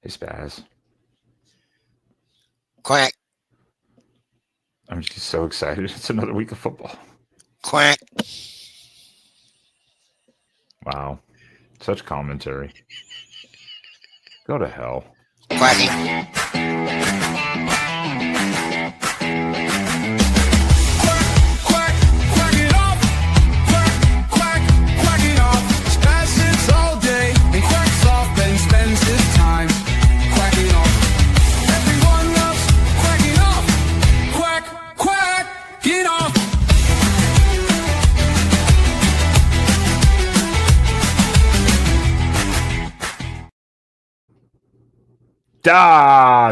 Hey, Spaz. Quack, I'm just so excited. It's another week of football. quack. Wow. Such commentary. Go to hell. Quacking.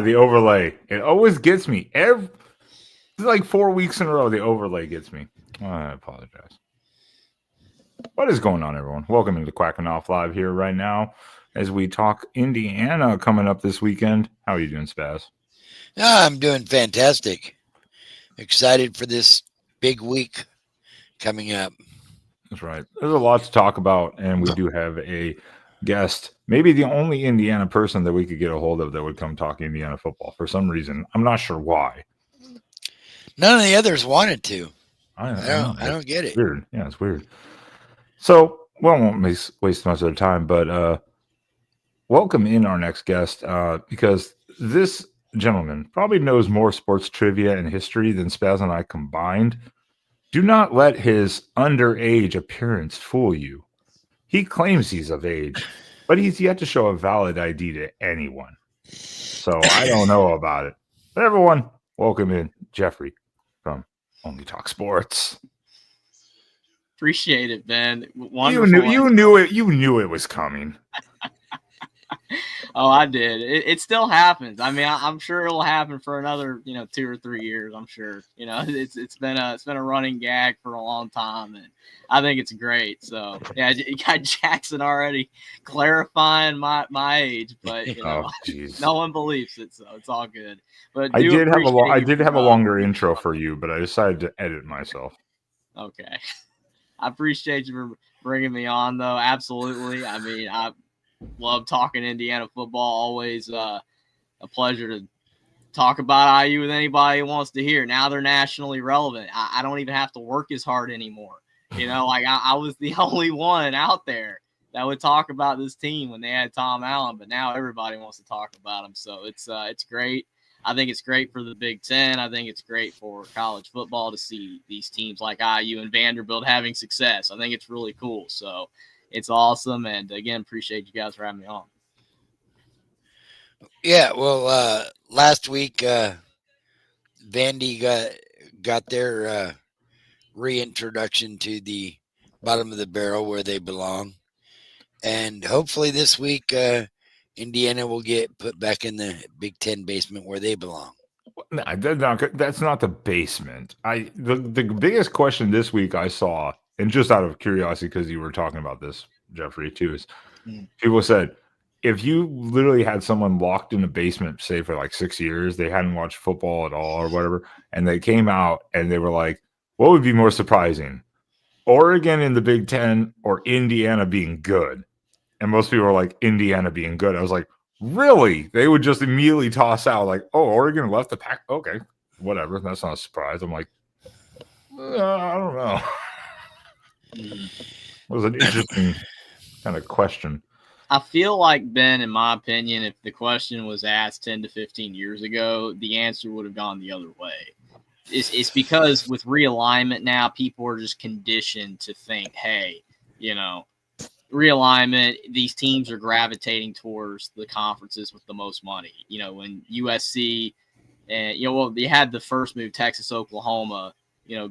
The overlay. It always gets me. Like 4 weeks in a row, the overlay gets me. I apologize. What is going on, everyone? Welcome into Quacking Off Live here right now as we talk Indiana coming up this weekend. How are you doing, Spaz? I'm doing fantastic. Excited for this big week coming up. That's right. There's a lot to talk about, and we do have a guest, maybe the only Indiana person that we could get a hold of that would come talk Indiana football for some reason. I'm not sure why. None of the others wanted to. I I don't get it. Weird. Yeah, it's weird. So, well, I won't waste much of their time, but welcome in our next guest because this gentleman probably knows more sports trivia and history than Spaz and I combined. Do not let his underage appearance fool you. He claims he's of age, but he's yet to show a valid ID to anyone. So I don't know about it. But everyone, welcome in Jeffrey from OnlyTalkSports. Appreciate it, Ben. Wonderful. You knew it was coming. Oh, I did. It still happens. I mean, I'm sure it'll happen for another, 2 or 3 years. I'm sure. It's been a running gag for a long time, and I think it's great. So yeah, you got Jackson already clarifying my age, but no one believes it, so it's all good. But I did have a longer intro for you, but I decided to edit myself. Okay, I appreciate you for bringing me on, though. Absolutely. I mean, I love talking Indiana football. Always a pleasure to talk about IU with anybody who wants to hear. Now they're nationally relevant. I don't even have to work as hard anymore. Like I was the only one out there that would talk about this team when they had Tom Allen, but now everybody wants to talk about them. So it's great. I think it's great for the Big Ten. I think it's great for college football to see these teams like IU and Vanderbilt having success. I think it's really cool. So it's awesome, and again, appreciate you guys for having me on. Yeah, well, last week Vandy got their reintroduction to the bottom of the barrel where they belong, and hopefully this week Indiana will get put back in the Big Ten basement where they belong. No, that's not the basement. The biggest question this week I saw, and just out of curiosity, because you were talking about this, Jeffrey, too, is people said, if you literally had someone locked in a basement, say for like 6 years, they hadn't watched football at all or whatever, and they came out and they were like, what would be more surprising? Oregon in the Big Ten or Indiana being good? And most people were like, Indiana being good. I was like, really? They would just immediately toss out like, oh, Oregon left the pack. Okay, whatever. That's not a surprise. I'm like, I don't know. It was an interesting kind of question. I feel like, Ben, in my opinion, if the question was asked 10 to 15 years ago, the answer would have gone the other way. It's because with realignment now, people are just conditioned to think, hey, realignment, these teams are gravitating towards the conferences with the most money. When USC and, they had the first move, Texas, Oklahoma,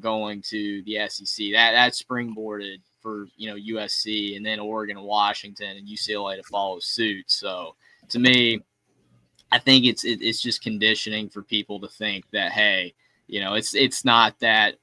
going to the SEC. That springboarded for, USC and then Oregon and Washington and UCLA to follow suit. So to me, I think it's just conditioning for people to think that, hey, it's not that,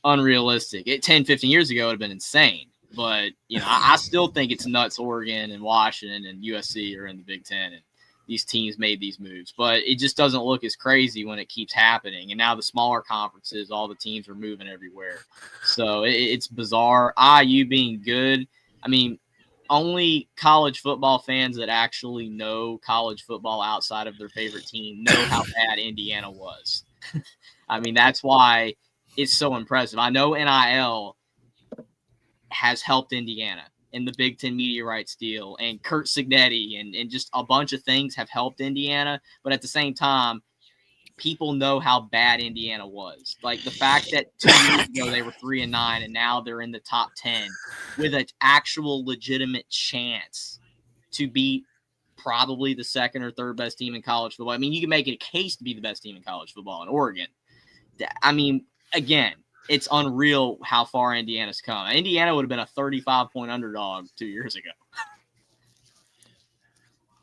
unrealistic. 10, 15 years ago, it would have been insane. But, I still think it's nuts Oregon and Washington and USC are in the Big Ten, and these teams made these moves. But it just doesn't look as crazy when it keeps happening. And now the smaller conferences, all the teams are moving everywhere. So it's bizarre. IU being good, I mean, only college football fans that actually know college football outside of their favorite team know how bad Indiana was. I mean, that's why it's so impressive. I know NIL has helped Indiana in the Big Ten media rights deal, and Kurt Signetti and just a bunch of things have helped Indiana. But at the same time, people know how bad Indiana was. Like the fact that 2 years ago they were 3-9 and now they're in the top 10 with an actual legitimate chance to beat probably the second or third best team in college football. I mean, you can make it a case to be the best team in college football in Oregon. I mean, again, it's unreal how far Indiana's come. Indiana would have been a 35-point underdog 2 years ago.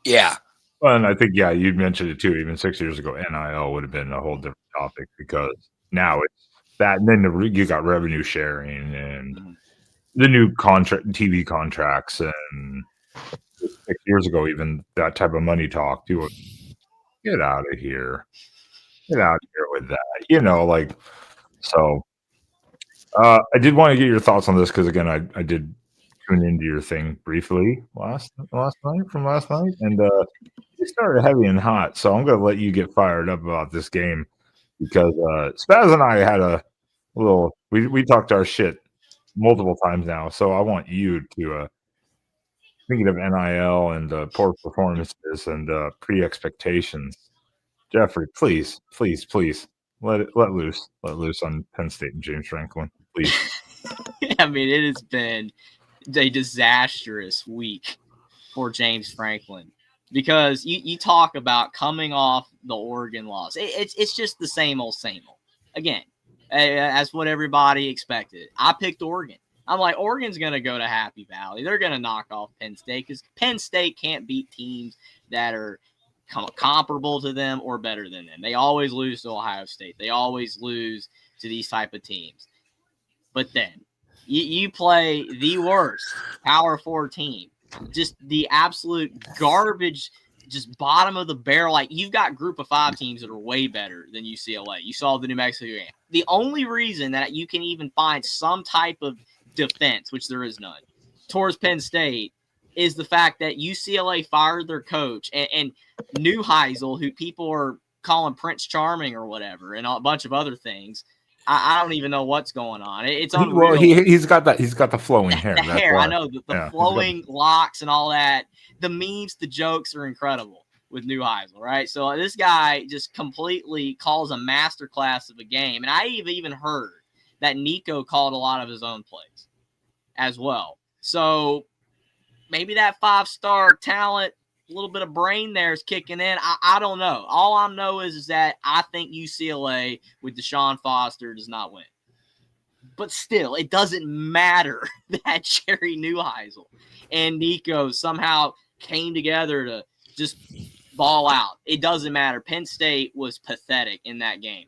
Yeah. Well, and I think, yeah, you mentioned it too. Even 6 years ago, NIL would have been a whole different topic because now it's that, and then you got revenue sharing and the new TV contracts, and 6 years ago, even that type of money talk too. Get out of here! Get out of here with that! Like so. I did want to get your thoughts on this because again, I did tune into your thing briefly last night, and it started heavy and hot. So I'm going to let you get fired up about this game because Spaz and I had a little. We talked our shit multiple times now. So I want you to thinking of NIL and poor performances and pre-expectations. Jeffrey, please let loose on Penn State and James Franklin, please. I mean, it has been a disastrous week for James Franklin because you talk about coming off the Oregon loss. It's just the same old. Again, as what everybody expected. I picked Oregon. I'm like, Oregon's going to go to Happy Valley. They're going to knock off Penn State because Penn State can't beat teams that are comparable to them or better than them. They always lose to Ohio State. They always lose to these type of teams. But then you play the worst Power 4 team, just the absolute garbage, just bottom of the barrel. Like you've got group of 5 teams that are way better than UCLA. You saw the New Mexico game. The only reason that you can even find some type of defense, which there is none, towards Penn State is the fact that UCLA fired their coach and Neuheisel, who people are calling Prince Charming or whatever, and a bunch of other things. I don't even know what's going on. It's unreal. Well, he's got the flowing hair. The hair, I know the flowing locks and all that. The memes, the jokes are incredible with Neuheisel, right? So this guy just completely calls a masterclass of a game, and I even heard that Nico called a lot of his own plays as well. So maybe that 5-star talent, a little bit of brain there is kicking in. I don't know. All I know is that I think UCLA with Deshaun Foster does not win. But still, it doesn't matter that Jerry Neuheisel and Nico somehow came together to just ball out. It doesn't matter. Penn State was pathetic in that game.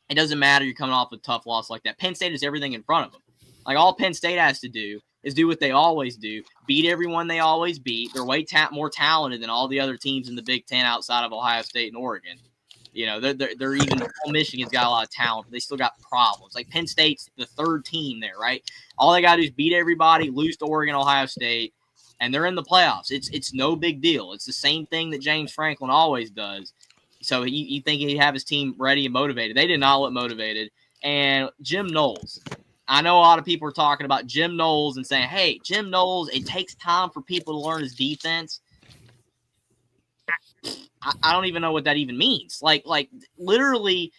It doesn't matter you're coming off a tough loss like that. Penn State is everything in front of them. Like all Penn State has to do is do what they always do, beat everyone they always beat. They're way more talented than all the other teams in the Big Ten outside of Ohio State and Oregon. They're even Michigan's got a lot of talent, but they still got problems. Like Penn State's the third team there, right? All they got to do is beat everybody, lose to Oregon, Ohio State, and they're in the playoffs. It's no big deal. It's the same thing that James Franklin always does. So you think he'd have his team ready and motivated. They did not look motivated. And Jim Knowles. I know a lot of people are talking about Jim Knowles and saying, hey, Jim Knowles, it takes time for people to learn his defense. I don't even know what that even means. Like literally,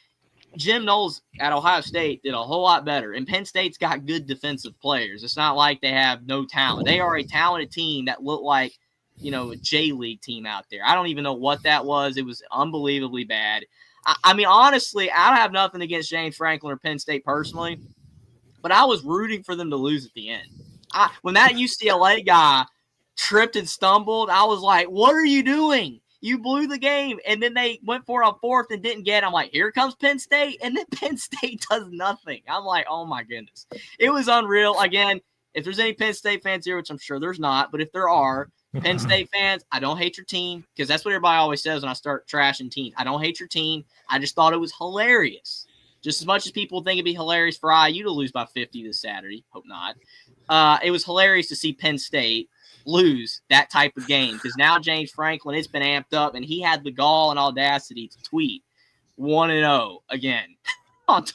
Jim Knowles at Ohio State did a whole lot better. And Penn State's got good defensive players. It's not like they have no talent. They are a talented team that looked like, a J-League team out there. I don't even know what that was. It was unbelievably bad. I mean, honestly, I don't have nothing against James Franklin or Penn State personally, but I was rooting for them to lose at the end. When that UCLA guy tripped and stumbled, I was like, what are you doing? You blew the game. And then they went for it on 4th and didn't get it. I'm like, here comes Penn State. And then Penn State does nothing. I'm like, oh, my goodness. It was unreal. Again, if there's any Penn State fans here, which I'm sure there's not, but if there are, Penn State fans, I don't hate your team because that's what everybody always says when I start trashing teams. I don't hate your team. I just thought it was hilarious. Just as much as people think it'd be hilarious for IU to lose by 50 this Saturday. Hope not. It was hilarious to see Penn State lose that type of game because now James Franklin, it's been amped up, and he had the gall and audacity to tweet 1-0 again.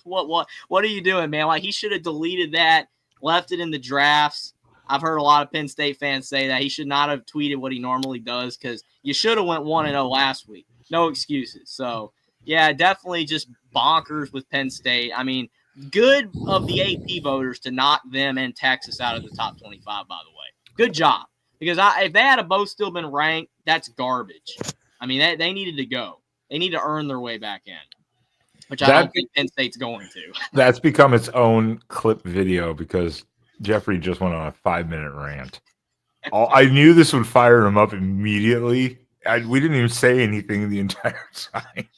What are you doing, man? Like, he should have deleted that, left it in the drafts. I've heard a lot of Penn State fans say that he should not have tweeted what he normally does because you should have went 1-0 last week. No excuses. So, yeah, definitely just bonkers with Penn State. I mean, good of the AP voters to knock them and Texas out of the top 25, by the way. Good job. Because if they had both still been ranked, that's garbage. I mean, they needed to go. They need to earn their way back in, which I don't think Penn State's going to. That's become its own clip video because Jeffrey just went on a 5-minute rant. I knew this would fire him up immediately. We didn't even say anything the entire time.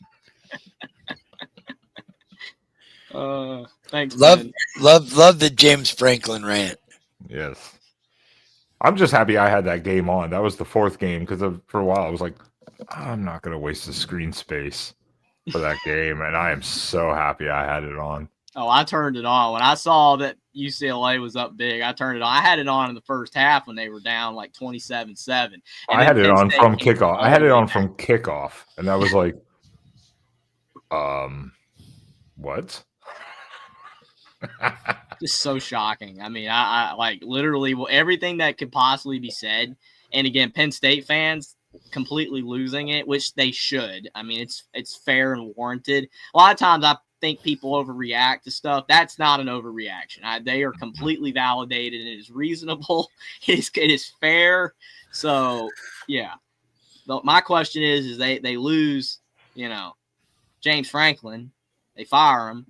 Thanks. Love the James Franklin rant. Yes. I'm just happy I had that game on. That was the fourth game because for a while I was like, I'm not going to waste the screen space for that game. And I am so happy I had it on. Oh, I turned it on. When I saw that UCLA was up big, I turned it on. I had it on in the first half when they were down like 27-7. I had it on from kickoff. I had it on from kickoff. And I was like, what? Just so shocking. I mean, I like literally everything that could possibly be said. And again, Penn State fans completely losing it, which they should. I mean, it's fair and warranted. A lot of times I think people overreact to stuff. That's not an overreaction. They are completely validated and it is reasonable. It is fair. So, yeah. My question is they lose, James Franklin. They fire him.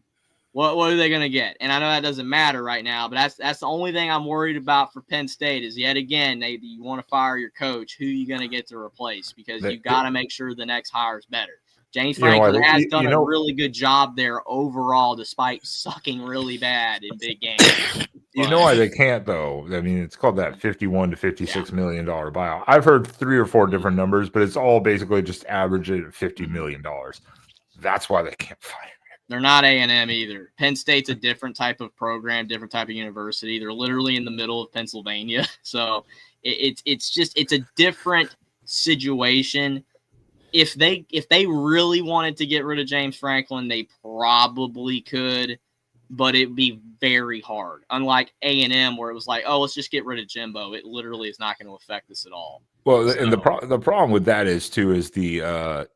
What are they going to get? And I know that doesn't matter right now, but that's the only thing I'm worried about for Penn State is yet again, you want to fire your coach. Who are you going to get to replace? Because you've got to make sure the next hire is better. James Franklin has done a really good job there overall, despite sucking really bad in big games. You know why they can't, though? I mean, it's called that $51 to $56 million buyout. I've heard 3 or 4 different numbers, but it's all basically just average at $50 million. That's why they can't fire. They're not A&M either. Penn State's a different type of program, different type of university. They're literally in the middle of Pennsylvania. So it's a different situation. If they really wanted to get rid of James Franklin, they probably could, but it'd be very hard. Unlike A&M where it was like, oh, let's just get rid of Jimbo. It literally is not going to affect us at all. Well, and the problem with that is the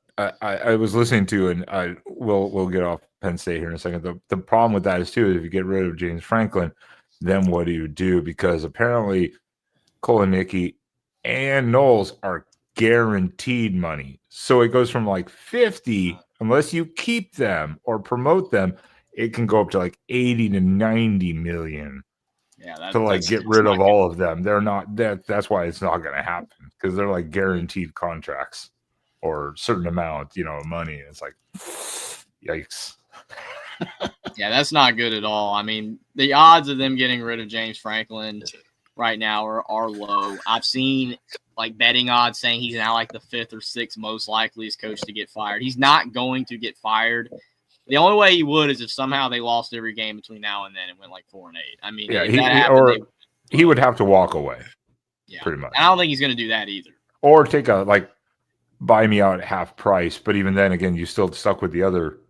I was listening to, and we'll get off Penn State here in a second. The problem with that is too, if you get rid of James Franklin, then what do you do? Because apparently Kolenicki and Knowles are guaranteed money. So it goes from like 50, unless you keep them or promote them, it can go up to like 80 to 90 million. Yeah, to get rid of all of them. They're not that's why it's not going to happen because they're like guaranteed contracts. Or certain amount, of money. It's like, yikes. Yeah, that's not good at all. I mean, the odds of them getting rid of James Franklin right now are low. I've seen like betting odds saying he's now like the 5th or 6th most likeliest coach to get fired. He's not going to get fired. The only way he would is if somehow they lost every game between now and then and went like 4-8. I mean, yeah, he would have to walk away. Yeah, pretty much. I don't think he's going to do that either. Or take buy me out at half price, but even then, again, you still stuck with the other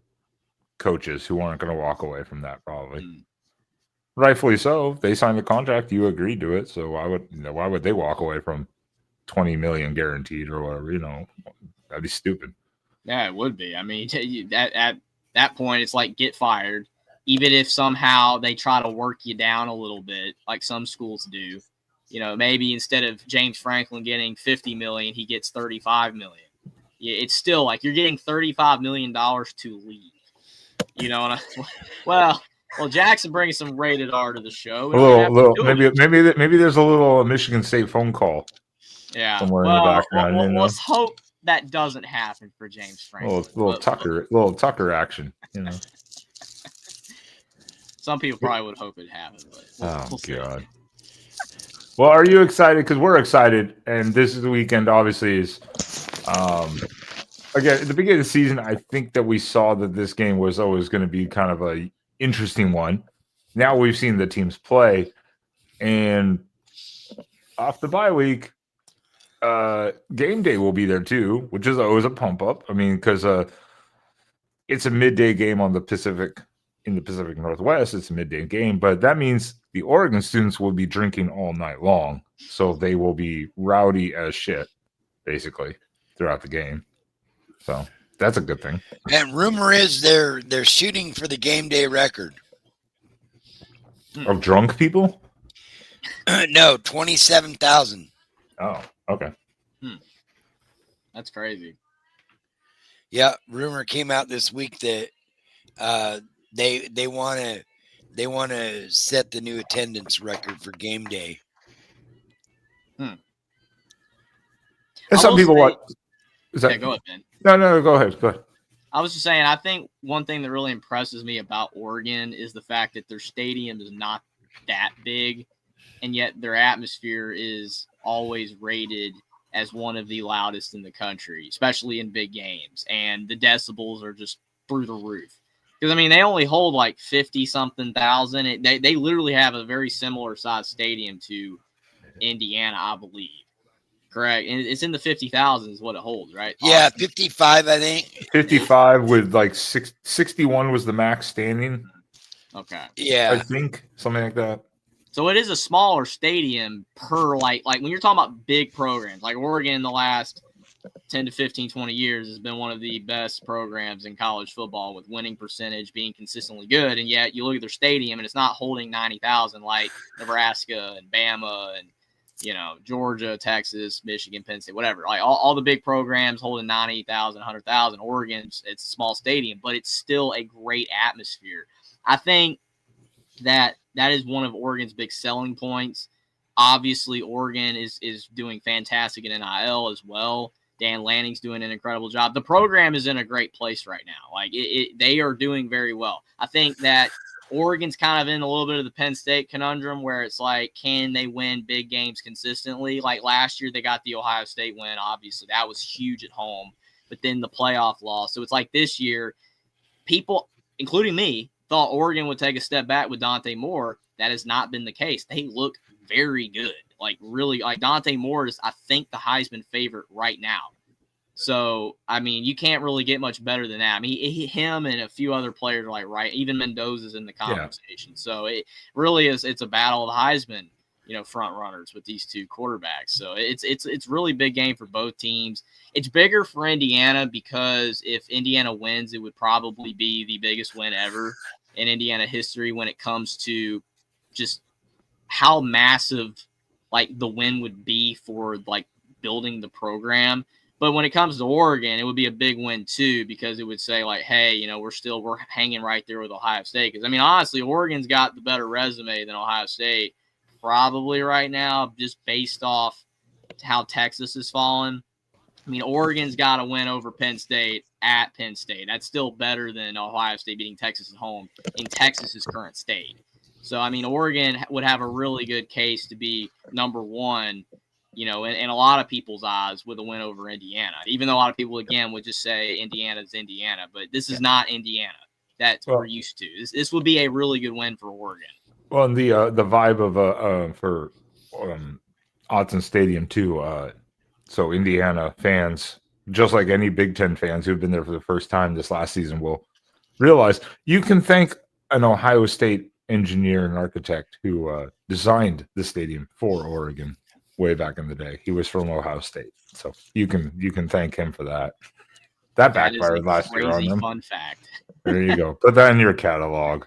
coaches who aren't going to walk away from that, probably. Rightfully so. They signed a contract, you agreed to it, so why would they walk away from $20 million guaranteed or whatever? That'd be stupid. Yeah, it would be. I mean, at that point, it's like get fired, even if somehow they try to work you down a little bit, like some schools do. Maybe instead of James Franklin getting $50 million, he gets $35 million. It's still like you're getting $35 million to leave. Well, Jackson brings some rated R to the show. Maybe there's a little Michigan State phone call. Yeah, somewhere in the background. Let's hope that doesn't happen for James Franklin. Little Tucker action. Some people probably would hope it happened. But we'll see. God. Well, are you excited? Because we're excited, and this is the weekend. Obviously, is again at the beginning of the season. I think that we saw that this game was always going to be kind of a interesting one. Now we've seen the teams play, and off the bye week, game day will be there too, which is always a pump up. I mean, because it's a midday game on the Pacific. In the Pacific Northwest, it's a midday game, but that means the Oregon students will be drinking all night long. So they will be rowdy as shit, basically, throughout the game. So that's a good thing. And rumor is they're shooting for the game day record. Of drunk people? No, 27,000. Oh, okay. That's crazy. Yeah, rumor came out this week that they want to set the new attendance record for game day. And some people say, what? Is that? Yeah, go ahead, Ben. No, go ahead. Go ahead. I was just saying, I think one thing that really impresses me about Oregon is the fact that their stadium is not that big, and yet their atmosphere is always rated as one of the loudest in the country, especially in big games. And the decibels are just through the roof. Because, I mean, they only hold like 50-something thousand. They literally have a very similar size stadium to Indiana, I believe. Correct. And it's in the 50,000 is what it holds, right? Yeah, 55, I think. 55 with like 61 was the max standing. Okay. Yeah. I think something like that. So it is a smaller stadium per like when you're talking about big programs, like Oregon in the last 10 to 15, 20 years has been one of the best programs in college football with winning percentage being consistently good. And yet you look at their stadium and it's not holding 90,000 like Nebraska and Bama and, Georgia, Texas, Michigan, Penn State, whatever. Like all the big programs holding 90,000, 100,000. Oregon, it's a small stadium, but it's still a great atmosphere. I think that is one of Oregon's big selling points. Obviously, Oregon is doing fantastic in NIL as well. Dan Lanning's doing an incredible job. The program is in a great place right now. Like they are doing very well. I think that Oregon's kind of in a little bit of the Penn State conundrum where it's like, can they win big games consistently? Like last year, they got the Ohio State win. Obviously, that was huge at home, but then the playoff loss. So it's like this year, people, including me, thought Oregon would take a step back with Dante Moore. That has not been the case. They look very good. Like really, like Dante Moore is, I think, the Heisman favorite right now. So, I mean, you can't really get much better than that. I mean, him and a few other players are like, right, even Mendoza's in the conversation. Yeah. So it really is, it's a battle of Heisman, front runners with these two quarterbacks. So it's really big game for both teams. It's bigger for Indiana because if Indiana wins, it would probably be the biggest win ever in Indiana history when it comes to just how massive like the win would be for like building the program. But when it comes to Oregon, it would be a big win too, because it would say like, hey, we're hanging right there with Ohio State. Because I mean, honestly, Oregon's got the better resume than Ohio State probably right now, just based off how Texas is falling. I mean, Oregon's got to win over Penn State at Penn State. That's still better than Ohio State beating Texas at home in Texas's current state. So, I mean, Oregon would have a really good case to be number one, in a lot of people's eyes with a win over Indiana, even though a lot of people, again, would just say Indiana's Indiana. But this is not Indiana that we're used to. This would be a really good win for Oregon. Well, and the vibe of for Autzen Stadium too. So Indiana fans, just like any Big Ten fans who've been there for the first time this last season, will realize you can thank an Ohio State engineer and architect who designed the stadium for Oregon way back in the day. He was from Ohio State, so you can thank him for that. That backfired last year on them. Fun fact. There you go. Put that in your catalog.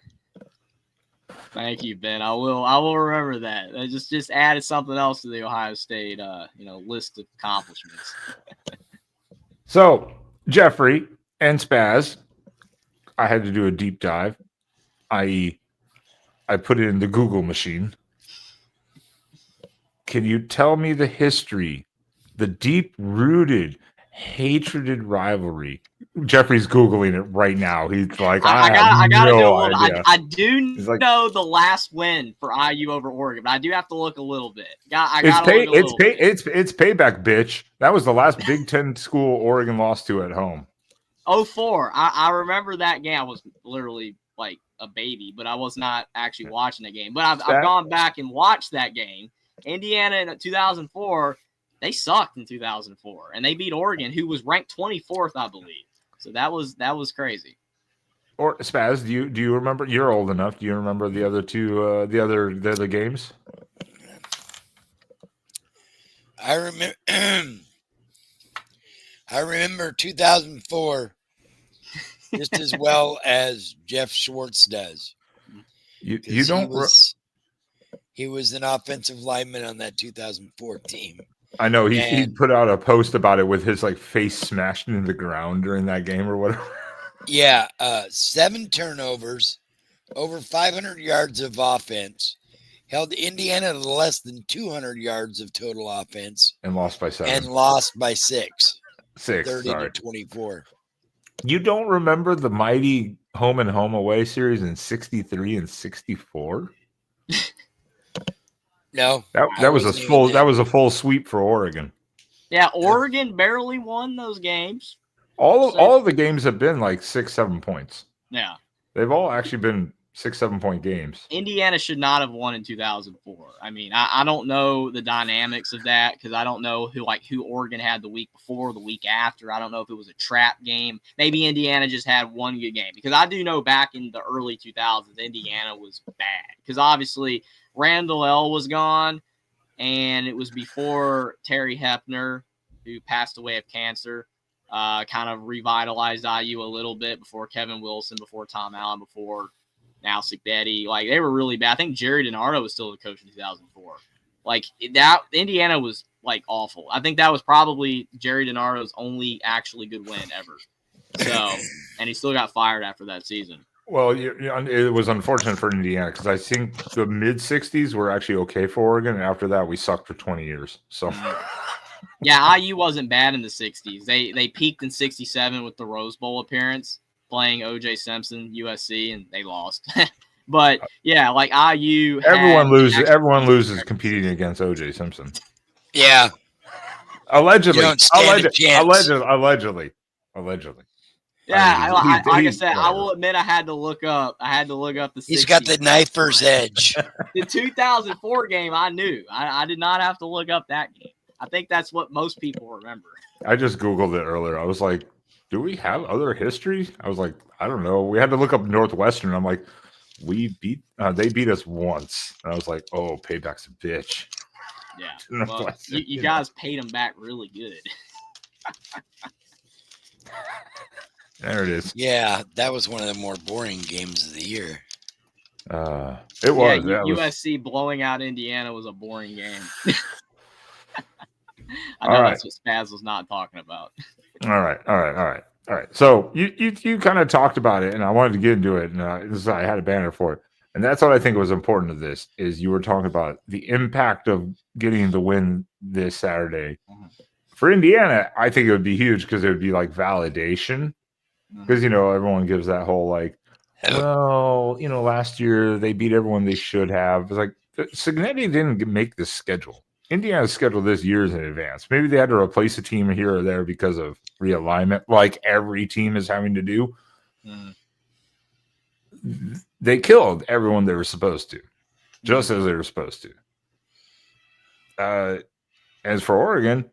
Thank you, Ben. I will remember that. I just added something else to the Ohio State list of accomplishments. So, Jeffrey and Spaz, I had to do a deep dive, i.e., I put it in the Google machine. Can you tell me the history, the deep-rooted, hatreded rivalry? Jeffrey's Googling it right now. He's like, I gotta do a little. I do know the last win for IU over Oregon, but I do have to look a little bit. It's payback, bitch. That was the last Big Ten school Oregon lost to at home. 2004. I remember that game. I was literally like a baby, but I was not actually watching the game. But I've gone back and watched that game. Indiana in 2004, they sucked in 2004, and they beat Oregon, who was ranked 24th, I believe. So that was crazy. Or Spaz, do you remember? You're old enough. Do you remember the other two the other games? I remember. I remember 2004 just as well as Jeff Schwartz does. You don't. He was an offensive lineman on that 2004 team. I know he put out a post about it with his like face smashed into the ground during that game or whatever. Yeah, 7 turnovers, over 500 yards of offense, held Indiana to less than 200 yards of total offense, and lost by 7. And lost by 6. 30 sorry. to 24. You don't remember the mighty home and home away series in 63 and 64? No, that was a full sweep for Oregon. Yeah, Oregon barely won those games. All of the games have been like 6-7 points. Yeah, they've all actually been 6-7 point games. Indiana should not have won in 2004. I mean, I don't know the dynamics of that because I don't know who Oregon had the week before, the week after. I don't know if it was a trap game. Maybe Indiana just had one good game because I do know back in the early 2000s, Indiana was bad because obviously Randall L was gone, and it was before Terry Hepner, who passed away of cancer. Kind of revitalized IU a little bit before Kevin Wilson, before Tom Allen, before now Betty. Like, they were really bad. I think Jerry DiNardo was still the coach in 2004. Like, that Indiana was, like, awful. I think that was probably Jerry DiNardo's only actually good win ever. So, and he still got fired after that season. Well, it was unfortunate for Indiana because I think the mid-'60s were actually okay for Oregon, and after that, we sucked for 20 years. So... Yeah, IU wasn't bad in the 60s. They peaked in 67 with the Rose Bowl appearance, playing O.J. Simpson, USC, and they lost. But, yeah, like IU... Everyone loses competing against O.J. Simpson. Yeah. Allegedly. Allegedly. Yeah, like I said, I will admit I had to look up the 60s. He's got the knifer's edge. The 2004 game, I knew. I did not have to look up that game. I think that's what most people remember. I just Googled it earlier. I was like, do we have other history? I was like, I don't know. We had to look up Northwestern. I'm like, they beat us once. And I was like, oh, payback's a bitch. Yeah. Well, you guys paid them back really good. There it is. Yeah, that was one of the more boring games of the year. It was. Yeah, USC blowing out Indiana was a boring game. I know that's what Spaz was not talking about. All right. So you kind of talked about it, and I wanted to get into it, and I had a banner for it, and that's what I think was important to this is you were talking about the impact of getting the win this Saturday. Mm-hmm. For Indiana, I think it would be huge because it would be like validation, because everyone gives that whole like, well, last year they beat everyone they should have. It's like Cignetti didn't make the schedule. Indiana's scheduled this years in advance. Maybe they had to replace a team here or there because of realignment, like every team is having to do. They killed everyone they were supposed to, just as they were supposed to. As for Oregon,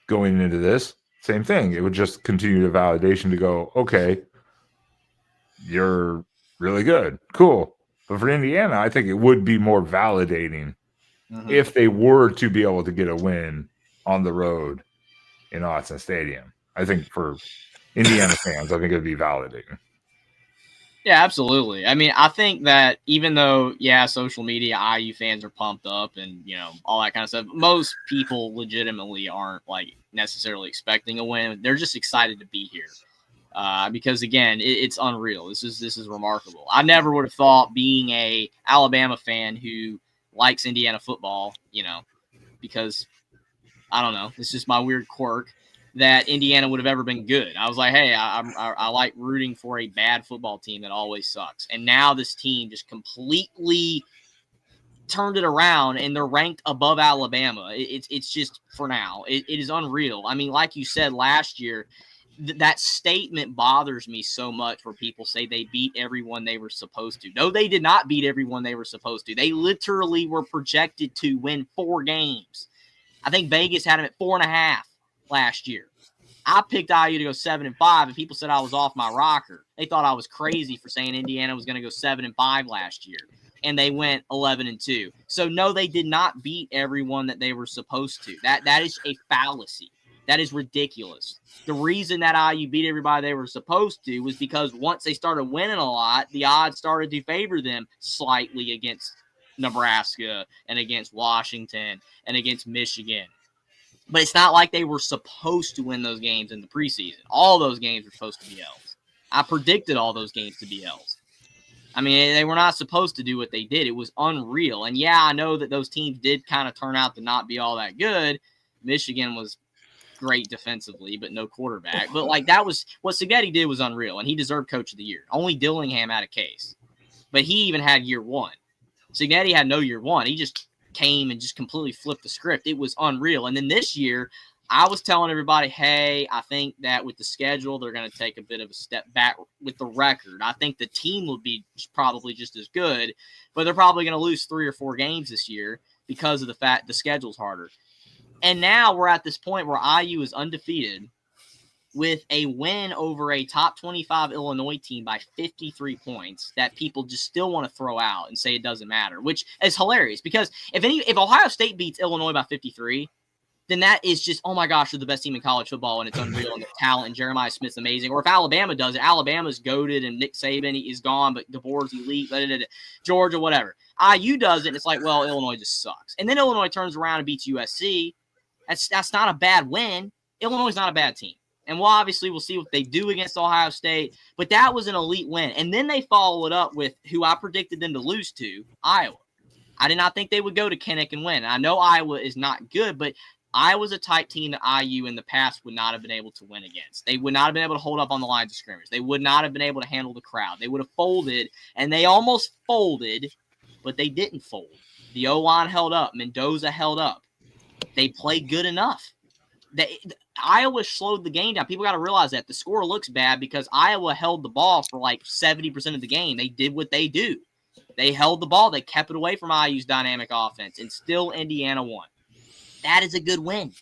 going into this, same thing. It would just continue the validation to go, okay, you're really good. Cool. But for Indiana, I think it would be more validating if they were to be able to get a win on the road in Autzen Stadium. I think for Indiana fans, I think it would be validating. Yeah, absolutely. I mean, I think that even though, social media, IU fans are pumped up and, all that kind of stuff, most people legitimately aren't, like, necessarily expecting a win. They're just excited to be here. Because, again, it's unreal. This is remarkable. I never would have thought, being a Alabama fan who likes Indiana football, because, I don't know, it's just my weird quirk, that Indiana would have ever been good. I was like, hey, I like rooting for a bad football team that always sucks. And now this team just completely turned it around, and they're ranked above Alabama. It's just, for now, it is unreal. I mean, like you said, last year, that statement bothers me so much where people say they beat everyone they were supposed to. No, they did not beat everyone they were supposed to. They literally were projected to win 4 games. I think Vegas had them at 4.5 last year. I picked IU to go 7-5, and people said I was off my rocker. They thought I was crazy for saying Indiana was going to go 7-5 last year, and they went 11-2. So no, they did not beat everyone that they were supposed to. That is a fallacy. That is ridiculous. The reason that IU beat everybody they were supposed to was because once they started winning a lot, the odds started to favor them slightly against Nebraska and against Washington and against Michigan. But it's not like they were supposed to win those games in the preseason. All those games were supposed to be L's. I predicted all those games to be L's. I mean, they were not supposed to do what they did. It was unreal. And yeah, I know that those teams did kind of turn out to not be all that good. Michigan was great defensively, but no quarterback. But like that was what Signetti did was unreal, and he deserved Coach of the Year. Only Dillingham had a case, but he even had year one. Signetti had no year one. He just came and just completely flipped the script. It was unreal. And then this year, I was telling everybody, hey, I think that with the schedule, they're going to take a bit of a step back with the record. I think the team will be probably just as good, but they're probably going to lose 3 or 4 games this year because of the fact the schedule's harder. And now we're at this point where IU is undefeated with a win over a top 25 Illinois team by 53 points that people just still want to throw out and say it doesn't matter, which is hilarious because if Ohio State beats Illinois by 53, then that is just, oh my gosh, they're the best team in college football and it's unreal and their talent and Jeremiah Smith's amazing. Or if Alabama does it, Alabama's goated and Nick Saban is gone, but DeBoer's elite, Georgia, whatever. IU does it and it's like, well, Illinois just sucks. And then Illinois turns around and beats USC. That's not a bad win. Illinois is not a bad team. And we'll see what they do against Ohio State. But that was an elite win. And then they follow it up with who I predicted them to lose to, Iowa. I did not think they would go to Kinnick and win. I know Iowa is not good, but Iowa's a type team that IU in the past would not have been able to win against. They would not have been able to hold up on the lines of scrimmage. They would not have been able to handle the crowd. They would have folded, and they almost folded, but they didn't fold. The O-line held up. Mendoza held up. They played good enough. Iowa slowed the game down. People got to realize that. The score looks bad because Iowa held the ball for like 70% of the game. They did what they do. They held the ball. They kept it away from IU's dynamic offense, and still Indiana won. That is a good win.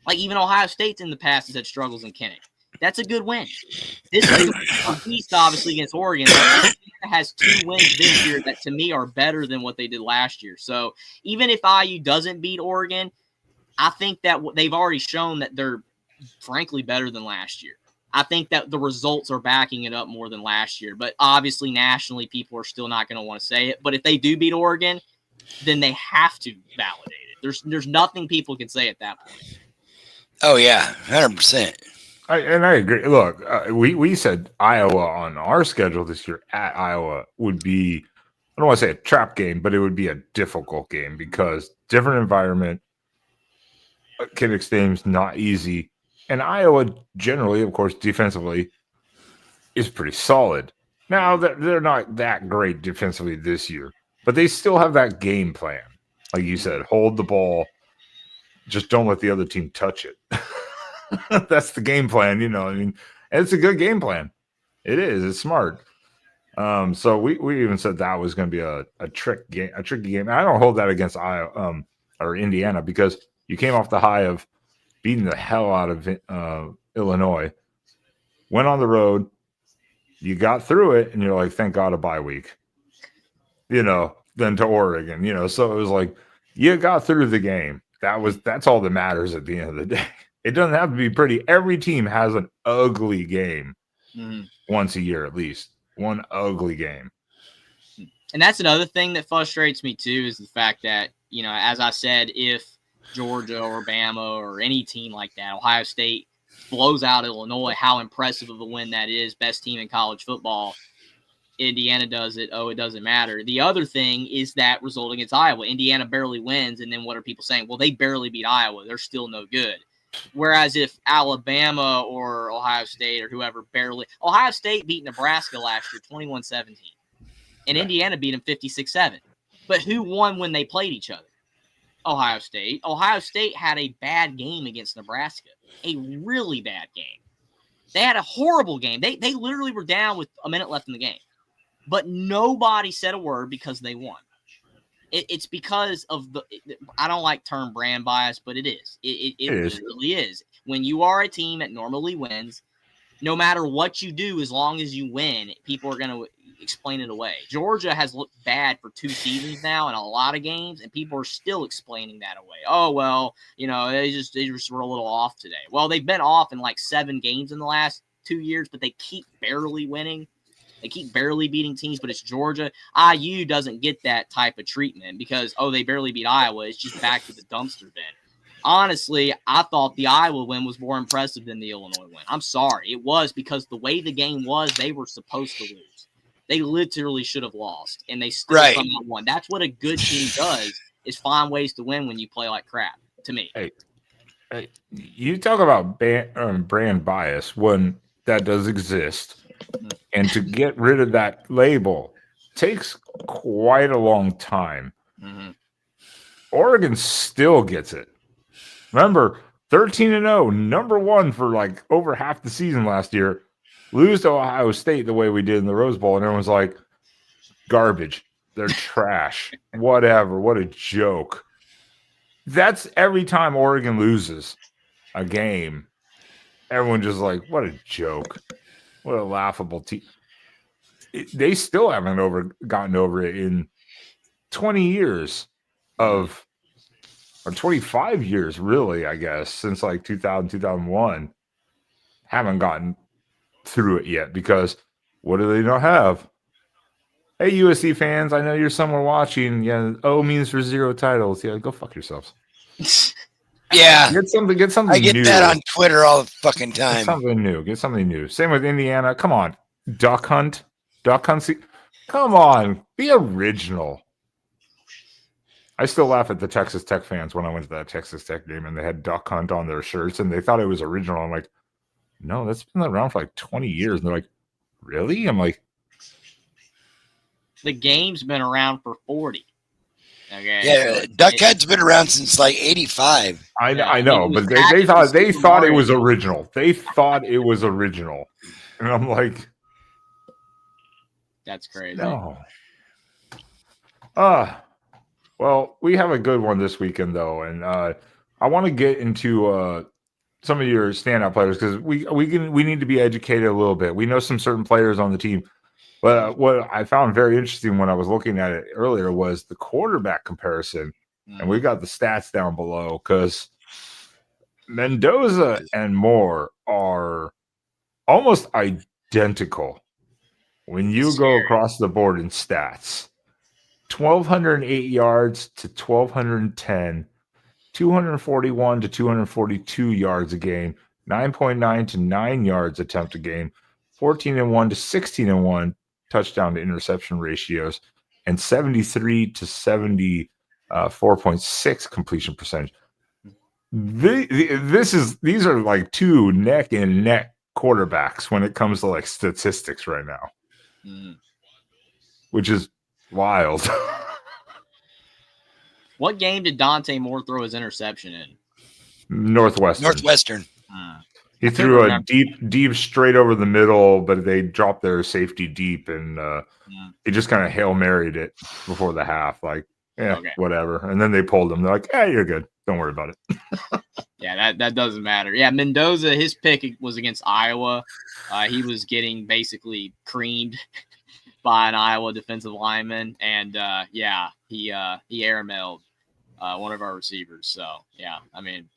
Like even Ohio State's in the past has had struggles in Kinnick. That's a good win. This is a beast, obviously, against Oregon. Indiana has 2 wins this year that, to me, are better than what they did last year. So even if IU doesn't beat Oregon, I think that they've already shown that they're, frankly, better than last year. I think that the results are backing it up more than last year. But obviously, nationally, people are still not going to want to say it. But if they do beat Oregon, then they have to validate it. There's nothing people can say at that point. Oh, yeah, 100%. I agree. Look, we said Iowa on our schedule this year at Iowa would be, I don't want to say a trap game, but it would be a difficult game because different environment. Kinnick Stadium's not easy. And Iowa generally, of course, defensively is pretty solid. Now, they're not that great defensively this year, but they still have that game plan. Like you said, hold the ball. Just don't let the other team touch it. That's the game plan, you know. I mean, and it's a good game plan. It is. It's smart. So we even said that was going to be a tricky game. I don't hold that against Iowa or Indiana because you came off the high of beating the hell out of Illinois, went on the road, you got through it, and you're like, thank God a bye week, you know, then to Oregon, you know. So it was like you got through the game. That's all that matters at the end of the day. It doesn't have to be pretty. Every team has an ugly game once a year at least. One ugly game. And that's another thing that frustrates me too is the fact that, you know, as I said, if Georgia or Bama or any team like that, Ohio State blows out Illinois, how impressive of a win that is, best team in college football. Indiana does it, oh, it doesn't matter. The other thing is that result against Iowa. Indiana barely wins, and then what are people saying? Well, they barely beat Iowa. They're still no good. Whereas if Alabama or Ohio State or whoever Ohio State beat Nebraska last year 21-17, and Indiana beat them 56-7. But who won when they played each other? Ohio State. Ohio State had a bad game against Nebraska, a really bad game. They had a horrible game. They literally were down with a minute left in the game. But nobody said a word because they won. It's because of I don't like term brand bias, but it is. It literally is. When you are a team that normally wins, no matter what you do, as long as you win, people are going to explain it away. Georgia has looked bad for 2 seasons now in a lot of games, and people are still explaining that away. Oh, well, they just were a little off today. Well, they've been off in like 7 games in the last 2 years, but they keep barely winning. They keep barely beating teams, but it's Georgia. IU doesn't get that type of treatment because, they barely beat Iowa. It's just back to the dumpster bin. Honestly, I thought the Iowa win was more impressive than the Illinois win. I'm sorry. It was because the way the game was, they were supposed to lose. They literally should have lost, and they still somehow won. That's what a good team does, is find ways to win when you play like crap, to me. Hey, you talk about brand bias when that does exist. And to get rid of that label takes quite a long time. Mm-hmm. Oregon still gets it. Remember, 13-0, number 1 for like over half the season last year. Lose to Ohio State the way we did in the Rose Bowl, and everyone's like, garbage. They're trash. Whatever. What a joke. That's every time Oregon loses a game. Everyone just like, what a joke. What a laughable team. They still haven't gotten over it in 20 years or 25 years, really, I guess, since like 2000, 2001. Haven't gotten through it yet because what do they not have? Hey, USC fans, I know you're somewhere watching. Yeah, O means for 0 titles. Yeah, go fuck yourselves. Yeah. Get something I get new. that on Twitter all the fucking time. Get something new. Same with Indiana. Come on. Duck hunt. Come on. Be original. I still laugh at the Texas Tech fans when I went to that Texas Tech game and they had duck hunt on their shirts and they thought it was original. I'm like, no, that's been around for like 20 years. And they're like, really? I'm like, the game's been around for 40. Okay. Yeah, duck hunt's been around since like 85. I know, but they thought it was original. They thought it was original. And I'm like, that's crazy. No. Well, we have a good one this weekend though, and I want to get into some of your standout players because we need to be educated a little bit. We know some certain players on the team, but what I found very interesting when I was looking at it earlier was the quarterback comparison, and we got the stats down below because Mendoza and Moore are almost identical when you go across the board in stats. 1,208 yards to 1,210, 241 to 242 yards a game, 9.9 to 9 yards attempt a game, 14-1 to 16-1 touchdown to interception ratios, and 73 to 74.6 completion percentage. These are like 2 neck and neck quarterbacks when it comes to like statistics right now, which is wild. What game did Dante Moore throw his interception in? Northwestern. He threw a deep straight over the middle, but they dropped their safety deep, and he just kind of Hail Married it before the half. Like, whatever. And then they pulled him. They're like, you're good. Don't worry about it. Yeah, that doesn't matter. Yeah, Mendoza, his pick was against Iowa. He was getting basically creamed by an Iowa defensive lineman, and he airmailed one of our receivers. So yeah, I mean,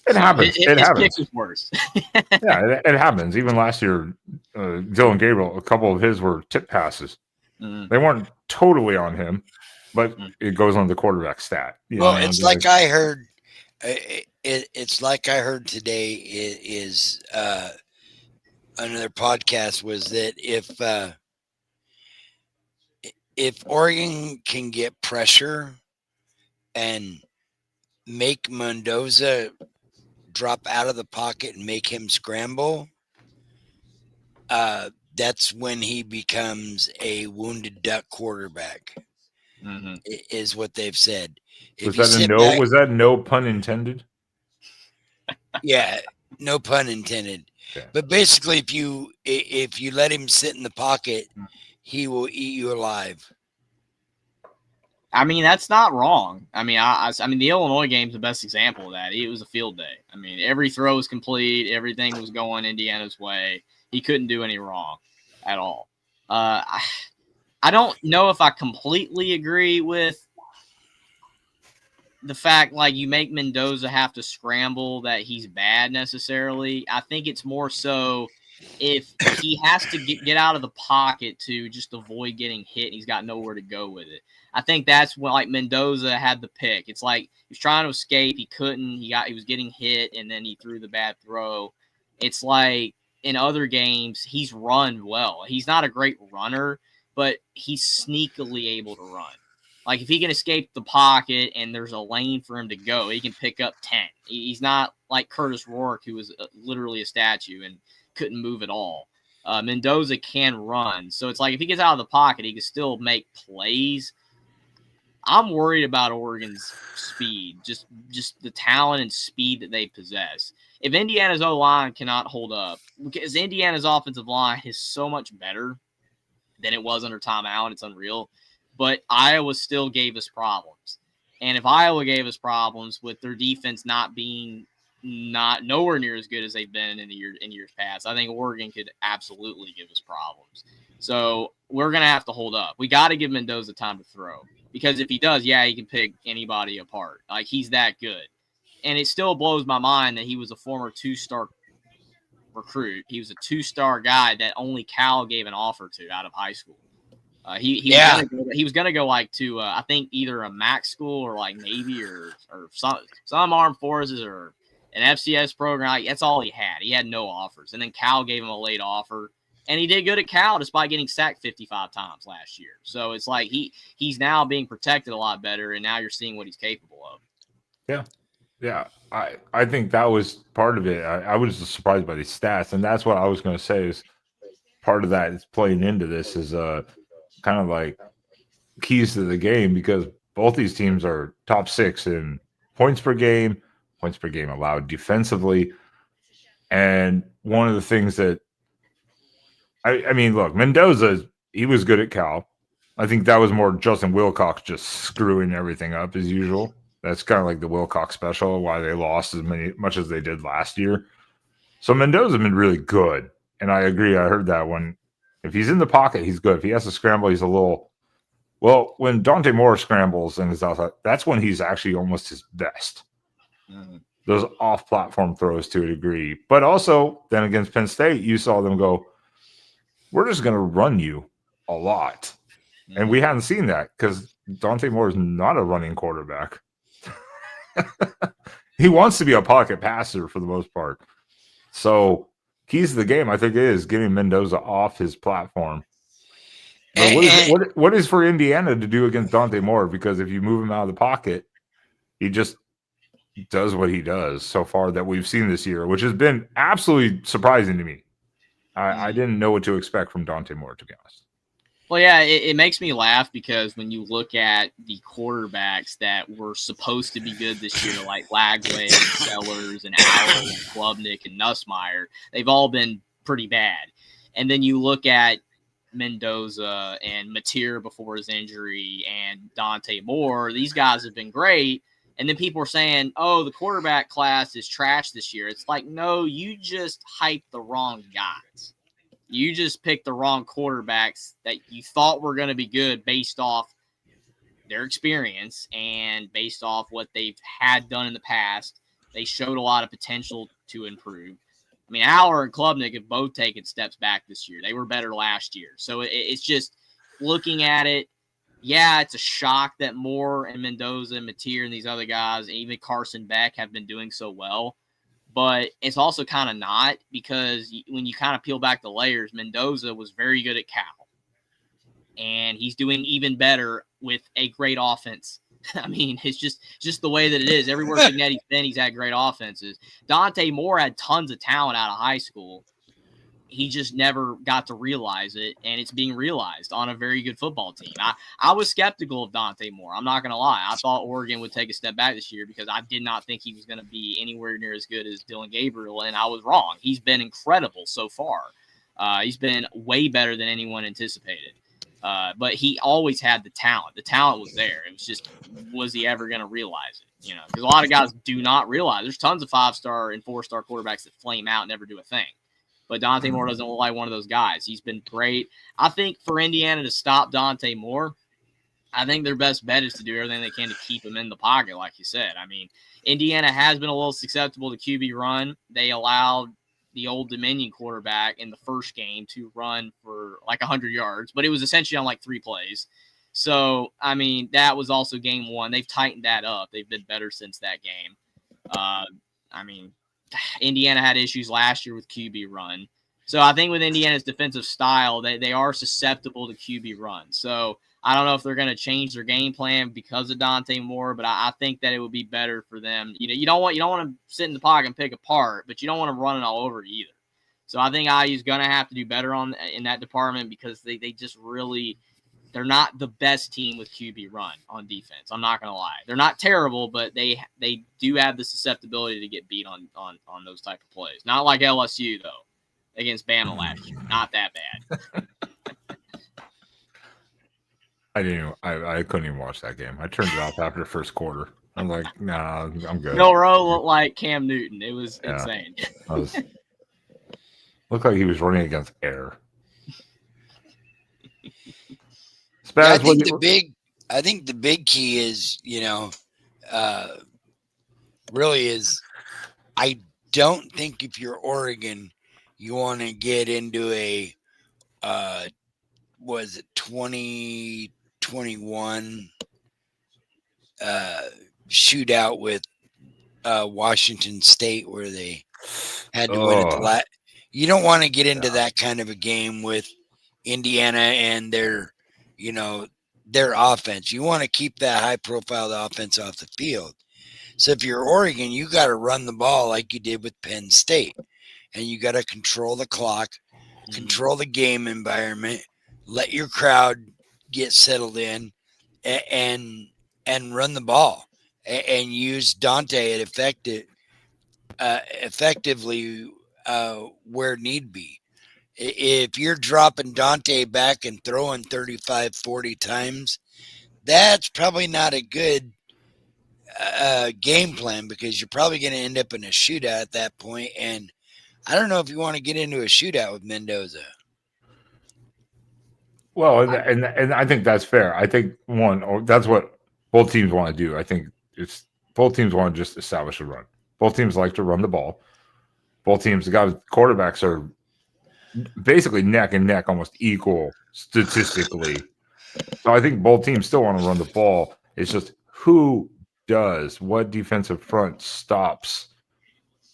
it happens. His pick was worse. Yeah, it happens. Even last year, Dylan Gabriel, a couple of his were tip passes. They weren't totally on him, but it goes on the quarterback stat. It's like I heard. It's like I heard today is another podcast was that if Oregon can get pressure and make Mendoza drop out of the pocket and make him scramble, that's when he becomes a wounded duck quarterback, is what they've said. Was that no pun intended? Yeah, no pun intended. Okay. But basically, if you let him sit in the pocket, he will eat you alive. I mean, that's not wrong. I mean, I mean, the Illinois game's the best example of that. It was a field day. I mean, every throw was complete. Everything was going Indiana's way. He couldn't do any wrong at all. I don't know if I completely agree with the fact like you make Mendoza have to scramble that he's bad necessarily. I think it's more so if he has to get out of the pocket to just avoid getting hit and he's got nowhere to go with it. I think that's when like Mendoza had the pick. It's like he was trying to escape, he couldn't, he was getting hit and then he threw the bad throw. It's like in other games he's run well. He's not a great runner, but he's sneakily able to run. Like, if he can escape the pocket and there's a lane for him to go, he can pick up 10. He's not like Curtis Rourke, who was literally a statue and couldn't move at all. Mendoza can run. So it's like if he gets out of the pocket, he can still make plays. I'm worried about Oregon's speed, just the talent and speed that they possess. If Indiana's O-line cannot hold up, because Indiana's offensive line is so much better than it was under Tom Allen, it's unreal. But Iowa still gave us problems. And if Iowa gave us problems with their defense not being nowhere near as good as they've been in years past, I think Oregon could absolutely give us problems. So we're going to have to hold up. We got to give Mendoza time to throw. Because if he does, yeah, he can pick anybody apart. Like, he's that good. And it still blows my mind that he was a former 2-star recruit. He was a 2-star guy that only Cal gave an offer to out of high school. He was gonna go like to I think either a MAC school or like Navy or some armed forces or an FCS program. Like, that's all he had. He had no offers, and then Cal gave him a late offer, and he did good at Cal despite getting sacked 55 times last year. So it's like he's now being protected a lot better, and now you're seeing what he's capable of. Yeah. I think that was part of it. I was just surprised by these stats, and that's what I was going to say is part of that is playing into this is kind of like keys to the game because both these teams are top 6 in points per game allowed defensively. And one of the things that I mean, look, Mendoza, he was good at Cal. I think that was more Justin Wilcox just screwing everything up as usual. That's kind of like the Wilcox special, why they lost as much as they did last year. So Mendoza's been really good. And I agree. I heard that one. If he's in the pocket, he's good. If he has to scramble, he's a little. Well, when Dante Moore scrambles and is outside, that's when he's actually almost his best. Mm-hmm. Those off-platform throws to a degree. But also, then against Penn State, you saw them go, we're just going to run you a lot. Mm-hmm. And we hadn't seen that because Dante Moore is not a running quarterback. He wants to be a pocket passer for the most part. So keys to the game, I think, is getting Mendoza off his platform. But what is for Indiana to do against Dante Moore? Because if you move him out of the pocket, he just does what he does so far that we've seen this year, which has been absolutely surprising to me. I didn't know what to expect from Dante Moore, to be honest. Well, yeah, it makes me laugh because when you look at the quarterbacks that were supposed to be good this year, like Lagway and Sellers and Allen and Klubnik and Nussmeier, they've all been pretty bad. And then you look at Mendoza and Mateer before his injury and Dante Moore, these guys have been great. And then people are saying, oh, the quarterback class is trash this year. It's like, no, you just hyped the wrong guys. You just picked the wrong quarterbacks that you thought were going to be good based off their experience and based off what they've had done in the past. They showed a lot of potential to improve. I mean, Aller and Klubnik have both taken steps back this year. They were better last year. So it's just looking at it. Yeah, it's a shock that Moore and Mendoza and Mateer and these other guys, and even Carson Beck, have been doing so well. But it's also kind of not, because when you kind of peel back the layers, Mendoza was very good at Cal. And he's doing even better with a great offense. I mean, it's just the way that it is. Everywhere Fignetti's been, he's had great offenses. Dante Moore had tons of talent out of high school. he just never got to realize it, and it's being realized on a very good football team. I was skeptical of Dante Moore. I'm not going to lie. I thought Oregon would take a step back this year because I did not think he was going to be anywhere near as good as Dylan Gabriel, and I was wrong. He's been incredible so far. He's been way better than anyone anticipated. But he always had the talent. The talent was there. It was just, was he ever going to realize it? You know, because a lot of guys do not realize. There's tons of 5-star and 4-star quarterbacks that flame out and never do a thing. But Dante Moore doesn't look like one of those guys. He's been great. I think for Indiana to stop Dante Moore, I think their best bet is to do everything they can to keep him in the pocket, like you said. I mean, Indiana has been a little susceptible to QB run. They allowed the Old Dominion quarterback in the first game to run for like 100 yards, but it was essentially on like 3 plays. So, I mean, that was also game 1. They've tightened that up. They've been better since that game. I mean, Indiana had issues last year with QB run. So I think with Indiana's defensive style, they are susceptible to QB run. So I don't know if they're going to change their game plan because of Dante Moore, but I think that it would be better for them. You know, you don't want to sit in the pocket and pick apart, but you don't want to run it all over you either. So I think IU's going to have to do better in that department because they just really – they're not the best team with QB run on defense. I'm not going to lie. They're not terrible, but they do have the susceptibility to get beat on those type of plays. Not like LSU, though, against Bama last year. Not that bad. I couldn't even watch that game. I turned it off after the first quarter. I'm like, nah, I'm good. Bill Rowe looked like Cam Newton. It was insane. Looked like he was running against air. Yeah, I think the big key is, really is, I don't think if you're Oregon, you want to get into a, 2021 shootout with Washington State where they had to win it. You don't want to get into that kind of a game with Indiana and their offense. You want to keep that high-profile offense off the field. So if you're Oregon, you got to run the ball like you did with Penn State, and you got to control the clock, control the game environment, let your crowd get settled in, and run the ball, and use Dante effectively where need be. If you're dropping Dante back and throwing 35, 40 times, that's probably not a good game plan because you're probably going to end up in a shootout at that point. And I don't know if you want to get into a shootout with Mendoza. Well, and I think that's fair. I think that's what both teams want to do. I think it's both teams want to just establish a run. Both teams like to run the ball. Both teams, the guys, quarterbacks are basically neck and neck, almost equal statistically. So I think both teams still want to run the ball. It's just who does, what defensive front stops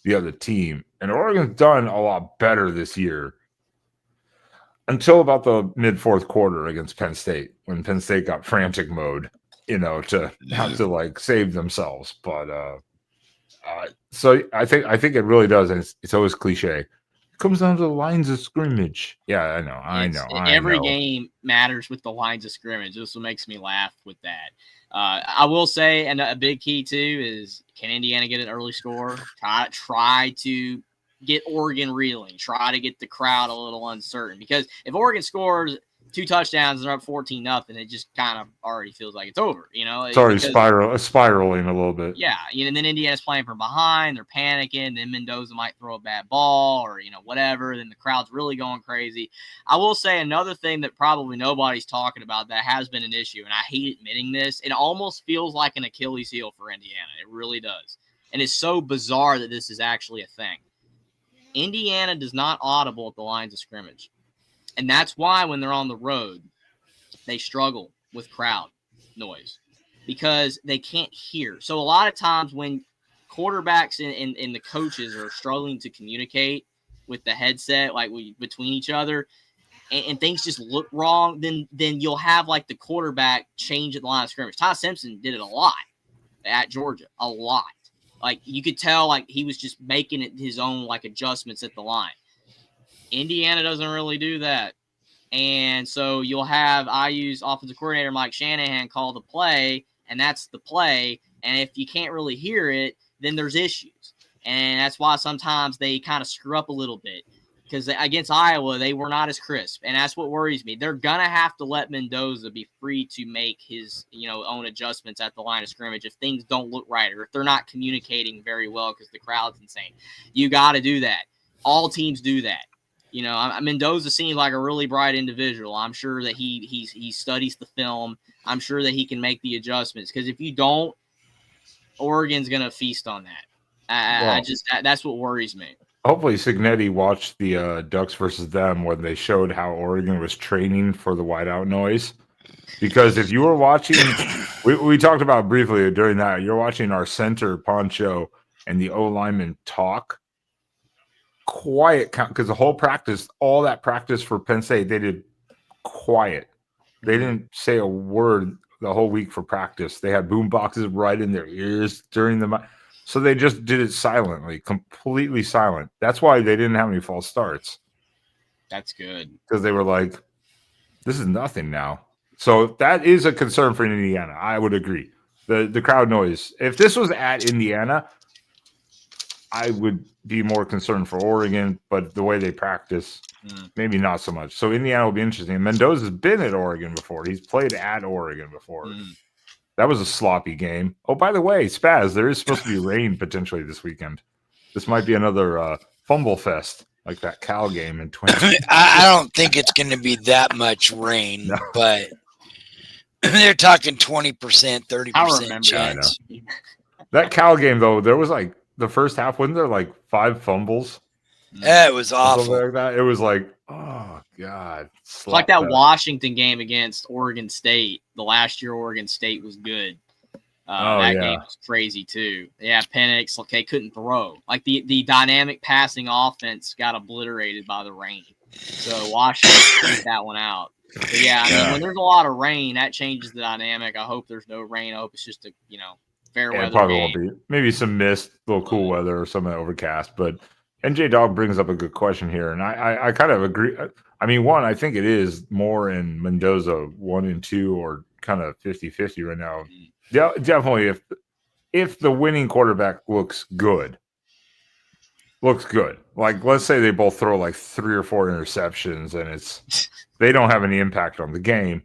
the other team. And Oregon's done a lot better this year until about the mid-4th quarter against Penn State, when Penn State got frantic mode, to have to like save themselves. But so I think it really does, and it's always cliche. It comes down to the lines of scrimmage. Yeah, I know. Every game matters with the lines of scrimmage. This is what makes me laugh with that. I will say, and a big key too is, can Indiana get an early score? Try to get Oregon reeling. Try to get the crowd a little uncertain, because if Oregon scores 2 touchdowns and they're up 14-0, it just kind of already feels like it's over. It's already spiraling a little bit. Yeah, and then Indiana's playing from behind. They're panicking. Then Mendoza might throw a bad ball or whatever. Then the crowd's really going crazy. I will say another thing that probably nobody's talking about that has been an issue, and I hate admitting this. It almost feels like an Achilles heel for Indiana. It really does, and it's so bizarre that this is actually a thing. Indiana does not audible at the lines of scrimmage. And that's why when they're on the road, they struggle with crowd noise because they can't hear. So a lot of times when quarterbacks and the coaches are struggling to communicate with the headset, like between each other, and things just look wrong, then you'll have like the quarterback change at the line of scrimmage. Ty Simpson did it a lot at Georgia, a lot. Like you could tell like he was just making it his own like adjustments at the line. Indiana doesn't really do that. And so you'll have IU's offensive coordinator Mike Shanahan call the play, and that's the play. And if you can't really hear it, then there's issues. And that's why sometimes they kind of screw up a little bit. Because against Iowa, they were not as crisp. And that's what worries me. They're going to have to let Mendoza be free to make his own adjustments at the line of scrimmage if things don't look right or if they're not communicating very well because the crowd's insane. You got to do that. All teams do that. Mendoza seems like a really bright individual. I'm sure that he studies the film. I'm sure that he can make the adjustments. Because if you don't, Oregon's going to feast on that. That's what worries me. Hopefully Signetti watched the Ducks versus them when they showed how Oregon was training for the whiteout noise. Because if you were watching, we talked about briefly during that, you're watching our center Poncho and the O lineman talk. Quiet, because the whole practice, all that practice for Penn State, they did quiet. They didn't say a word the whole week for practice. They had boom boxes right in their ears during the. So they just did it silently, completely silent. That's why they didn't have any false starts. That's good. Because they were like, this is nothing now. So that is a concern for Indiana. I would agree. The crowd noise. If this was at Indiana, I would be more concerned for Oregon, but the way they practice, maybe not so much. So Indiana will be interesting. Mendoza's been at Oregon before. He's played at Oregon before. That was a sloppy game. Oh, by the way, Spaz, there is supposed to be rain potentially this weekend. This might be another fumble fest like that Cal game in 20. I don't think it's going to be that much rain, but they're talking 20%, 30% chance. That Cal game, though, there was like the first half, wasn't there like 5 fumbles? Yeah, it was awful. Like that. It was like, oh, God. It's like that Washington game against Oregon State. The last year Oregon State was good. That game was crazy, too. Yeah, Penix, couldn't throw. Like, the dynamic passing offense got obliterated by the rain. So Washington took that one out. But, yeah, when there's a lot of rain, that changes the dynamic. I hope there's no rain. I hope it's just a, fair weather probably game. Won't be. Maybe some mist, a little cool weather or something overcast. But NJ Dog brings up a good question here, and I kind of agree. I mean, one, I think it is more in Mendoza 1 and 2 or kind of 50-50 right now. Yeah, definitely. If the winning quarterback looks good, like let's say they both throw like 3 or 4 interceptions and they don't have any impact on the game.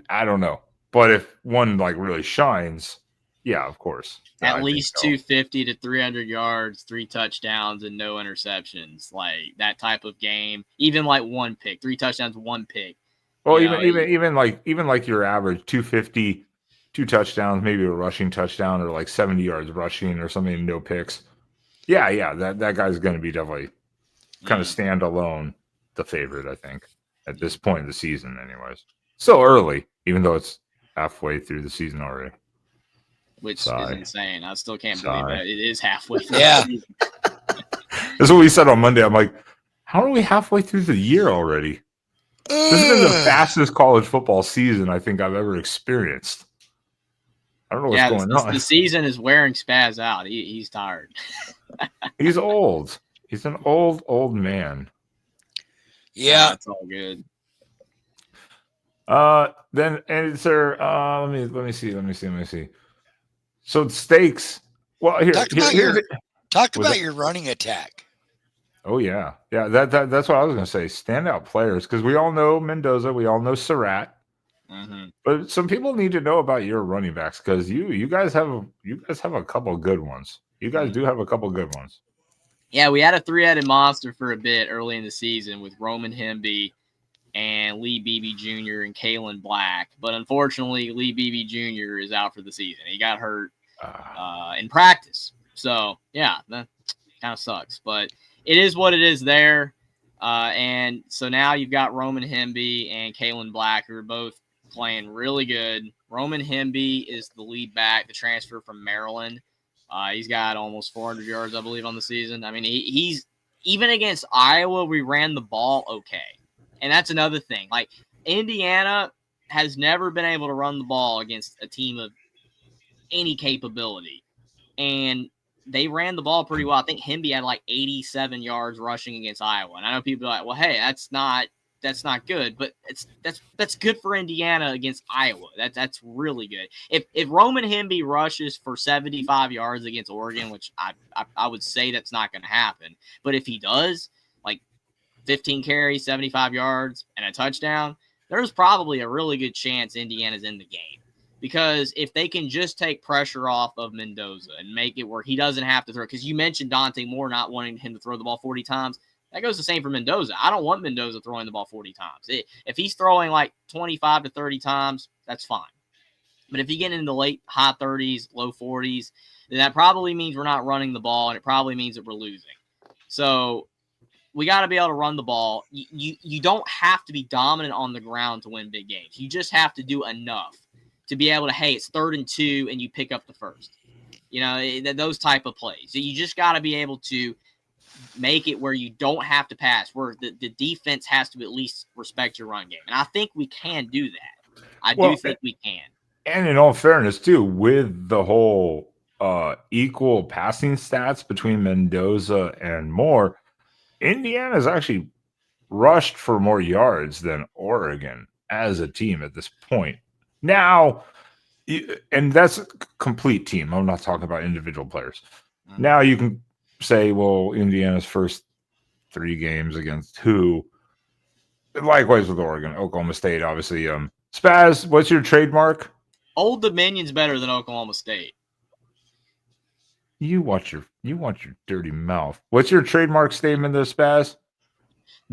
I don't know, but if one like really shines, yeah, of course. At least 250 to 300 yards, 3 touchdowns, and no interceptions. Like that type of game, even like 1 pick, 3 touchdowns, 1 pick. Well, even like your average 250. 2 touchdowns, maybe a rushing touchdown or like 70 yards rushing or something, no picks. Yeah, that guy's going to be definitely kind of stand alone the favorite, I think, at this point in the season anyways. Still early, even though it's halfway through the season already. Which is insane. I still can't believe that it is halfway through the season. That's what we said on Monday. I'm like, how are we halfway through the year already? This has been the fastest college football season I think I've ever experienced. I don't know what's going on. The season is wearing Spaz out. He's tired. He's old. He's an old man. Yeah, it's all good. Then and is there? Let me see. So stakes. Well, talk about your running attack. Oh yeah. That's what I was going to say. Standout players, because we all know Mendoza, we all know Surratt. But some people need to know about your running backs because you guys have a couple good ones. You guys do have a couple good ones. Yeah, we had a 3-headed monster for a bit early in the season with Roman Hemby and Lee Beebe Jr. and Kalen Black. But unfortunately, Lee Beebe Jr. is out for the season. He got hurt in practice. So yeah, that kind of sucks. But it is what it is there. And so now you've got Roman Hemby and Kalen Black, who are both playing really good. Roman Hemby is the lead back, the transfer from Maryland. He's got almost 400 yards, I believe, on the season. I mean, he's even against Iowa, we ran the ball okay. And that's another thing. Like, Indiana has never been able to run the ball against a team of any capability. And they ran the ball pretty well. I think Hemby had like 87 yards rushing against Iowa. And I know people are like, well, hey, that's not good, but that's good for Indiana against Iowa. That's really good. If Roman Hemby rushes for 75 yards against Oregon, which I would say that's not going to happen, but if he does, like 15 carries, 75 yards, and a touchdown, there's probably a really good chance Indiana's in the game. Because if they can just take pressure off of Mendoza and make it where he doesn't have to throw, because you mentioned Dante Moore not wanting him to throw the ball 40 times. That goes the same for Mendoza. I don't want Mendoza throwing the ball 40 times. If he's throwing like 25 to 30 times, that's fine. But if you get into the late high 30s, low 40s, then that probably means we're not running the ball, and it probably means that we're losing. So we got to be able to run the ball. You don't have to be dominant on the ground to win big games. You just have to do enough to be able to, hey, it's 3rd and 2, and you pick up the first. You know, those type of plays. So you just got to be able to make it where you don't have to pass, where the defense has to at least respect your run game. And I think we can do that. I do think we can. And in all fairness, too, with the whole equal passing stats between Mendoza and Moore, Indiana's actually rushed for more yards than Oregon as a team at this point. Now, and that's a complete team. I'm not talking about individual players. Mm-hmm. Now you can say, well, Indiana's first 3 games against who? Likewise with Oregon, Oklahoma State, obviously. Spaz, what's your trademark? Old Dominion's better than Oklahoma State. You watch your dirty mouth. What's your trademark statement there, Spaz?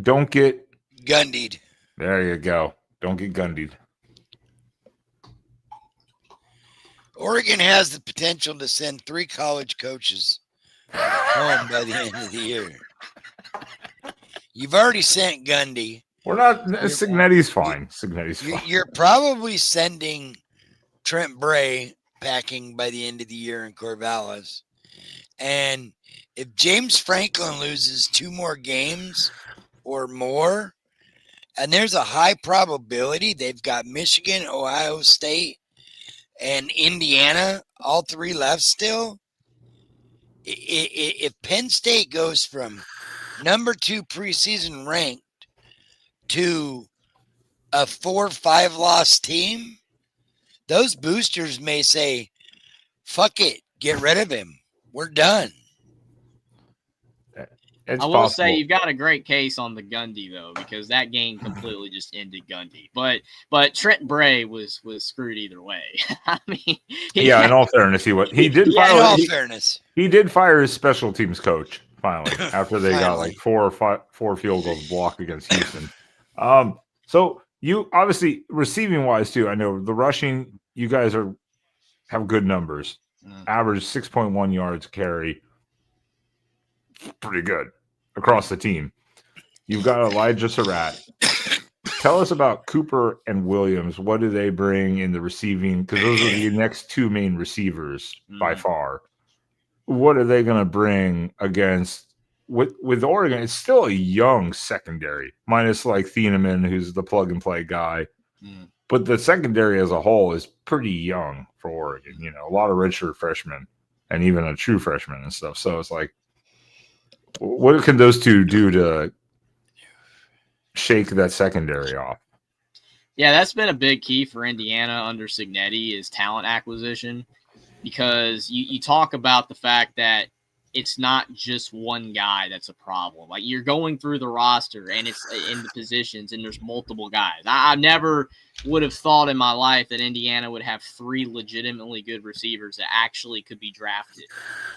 Don't get Gundied. There you go. Don't get Gundied. Oregon has the potential to send 3 college coaches home by the end of the year. You've already sent Gundy. We're not. Signetti's fine. Signetti's fine. You're probably sending Trent Bray packing by the end of the year in Corvallis. And if James Franklin loses 2 more games or more, and there's a high probability they've got Michigan, Ohio State, and Indiana, all 3 left still. If Penn State goes from number 2 preseason ranked to a 4-5 loss team, those boosters may say, fuck it, get rid of him. We're done. I will say you've got a great case on the Gundy, though, because that game completely just ended Gundy. But Trent Bray was screwed either way. I mean, in all fairness, he did fire. In all fairness, he did fire his special teams coach finally after they got like 4 field goals blocked against Houston. So you obviously receiving wise too. I know the rushing. You guys have good numbers. Average 6.1 yards carry. Pretty good across the team. You've got Elijah Surratt. Tell us about Cooper and Williams. What do they bring in the receiving? Because those are the next 2 main receivers by far. What are they going to bring against with Oregon? It's still a young secondary, minus like Thieneman, who's the plug and play guy. But the secondary as a whole is pretty young for Oregon. You know, a lot of redshirt freshmen and even a true freshman and stuff. So it's like, what can those 2 do to shake that secondary off? Yeah, that's been a big key for Indiana under Signetti is talent acquisition, because you talk about the fact that it's not just one guy that's a problem. Like, you're going through the roster and it's in the positions and there's multiple guys. I never would have thought in my life that Indiana would have 3 legitimately good receivers that actually could be drafted.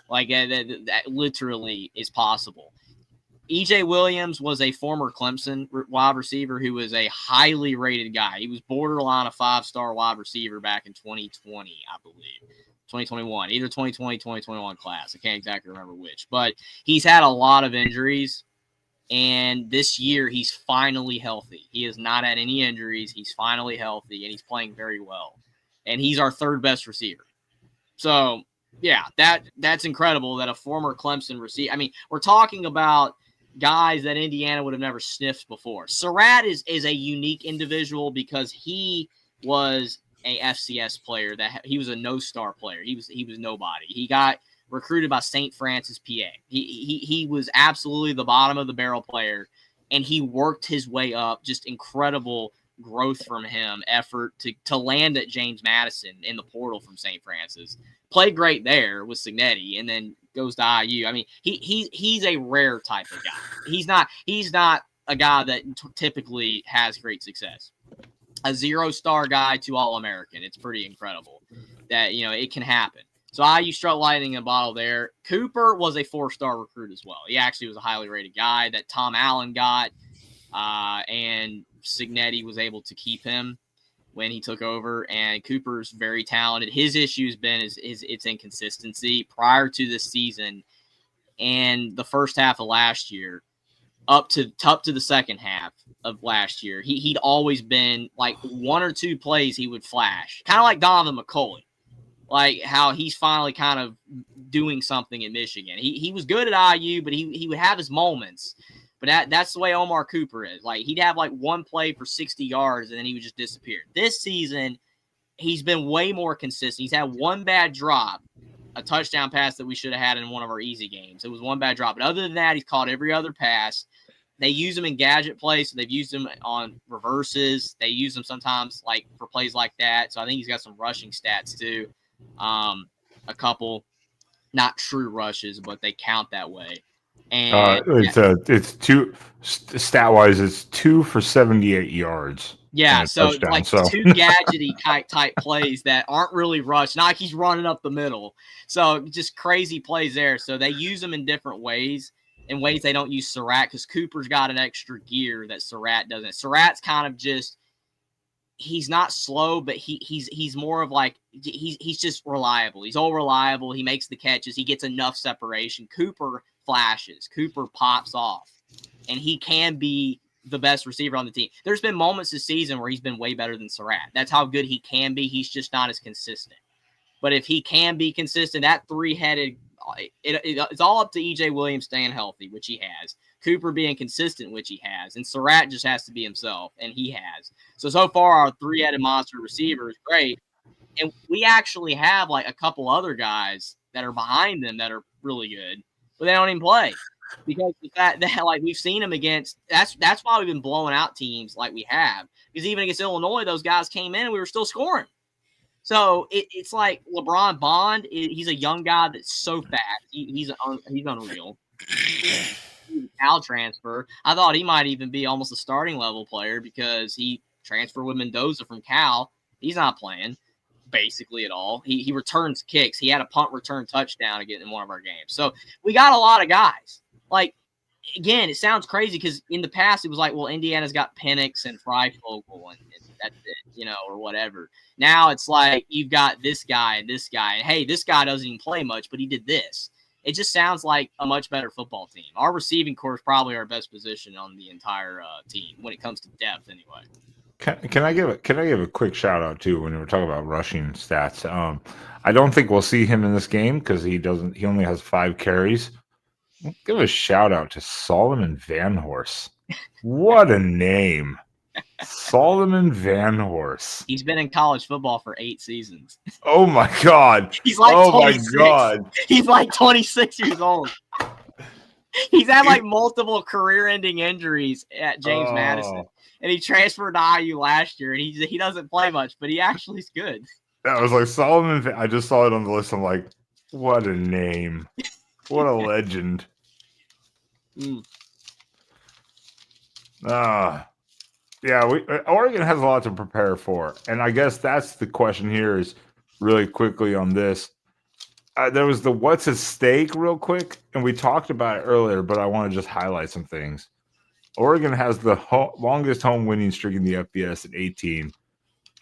Like, that literally is possible. EJ Williams was a former Clemson wide receiver who was a highly rated guy. He was borderline a 5-star wide receiver back in 2020, I believe. 2021, either 2020, 2021 class. I can't exactly remember which. But he's had a lot of injuries, and this year he's finally healthy. He has not had any injuries. He's finally healthy, and he's playing very well. And he's our 3rd best receiver. So, yeah, that's incredible that a former Clemson receiver – I mean, we're talking about guys that Indiana would have never sniffed before. Surratt is a unique individual because he was a FCS player. That he was a no-star player. He was nobody. He got recruited by St. Francis, PA. He was absolutely the bottom of the barrel player, and he worked his way up. Just incredible growth from him, effort to land at James Madison in the portal from St. Francis. Played great there with Signetti, and then goes to IU. I mean, he's a rare type of guy. He's not a guy that typically has great success. A 0-star guy to All-American. It's pretty incredible that, it can happen. So IU struck lightning in a bottle there. Cooper was a 4-star recruit as well. He actually was a highly rated guy that Tom Allen got, and Signetti was able to keep him when he took over. And Cooper's very talented. His issue has been is its inconsistency prior to this season and the first half of last year. Up to the second half of last year, he'd always been like 1 or 2 plays he would flash, kind of like Donovan McCulley, like how he's finally kind of doing something in Michigan. He was good at IU, but he would have his moments. But that's the way Omar Cooper is. Like he'd have like 1 play for 60 yards and then he would just disappear. This season, he's been way more consistent. He's had 1 bad drop, a touchdown pass that we should have had in one of our easy games. It was 1 bad drop. But other than that, he's caught every other pass. They use him in gadget plays. So they've used him on reverses. They use him sometimes like for plays like that. So I think he's got some rushing stats too. A couple, not true rushes, but they count that way. And it's 2 stat wise. It's 2 for 78 yards. Yeah, so like 2 gadgety type plays that aren't really rushed. Not like he's running up the middle. So just crazy plays there. So they use him in different ways, in ways they don't use Surratt, because Cooper's got an extra gear that Surratt doesn't. Surratt's kind of just, he's not slow, but he's more of like, he's just reliable. He's all reliable. He makes the catches. He gets enough separation. Cooper flashes. Cooper pops off. And he can be the best receiver on the team. There's been moments this season where he's been way better than Surratt. That's how good he can be. He's just not as consistent. But if he can be consistent, that 3-headed, it's all up to EJ Williams staying healthy, which he has. Cooper being consistent, which he has. And Surratt just has to be himself, and he has. So far, our 3-headed monster receiver is great. And we actually have like a couple other guys that are behind them that are really good, but they don't even play. Because the fact that like we've seen them against, that's why we've been blowing out teams like we have. Because even against Illinois, those guys came in and we were still scoring. So it's like LeBron Bond. He's a young guy that's so fast. He's unreal. He's a Cal transfer. I thought he might even be almost a starting level player because he transferred with Mendoza from Cal. He's not playing basically at all. He returns kicks. He had a punt return touchdown again in one of our games. So we got a lot of guys. Like, again, it sounds crazy because in the past it was like, well, Indiana's got Penix and Freifogel and that's it, or whatever. Now it's like you've got this guy and this guy. And, hey, this guy doesn't even play much, but he did this. It just sounds like a much better football team. Our receiving core is probably our best position on the entire team when it comes to depth anyway. Can I give a quick shout out too when we're talking about rushing stats? I don't think we'll see him in this game because he only has 5 carries. Give a shout out to Solomon Van Horse. What a name. Solomon Van Horse. He's been in college football for 8 seasons. Oh my God. He's like 26. My God. He's like 26 years old. He's had like multiple career-ending injuries at James Madison. And he transferred to IU last year, and he doesn't play much, but he actually is good. That was like Solomon. I just saw it on the list. I'm like, what a name. What a legend. Yeah, Oregon has a lot to prepare for. And I guess that's the question here is really quickly on this. There was the what's at stake real quick, and we talked about it earlier, but I want to just highlight some things. Oregon has the longest home winning streak in the FBS at 18.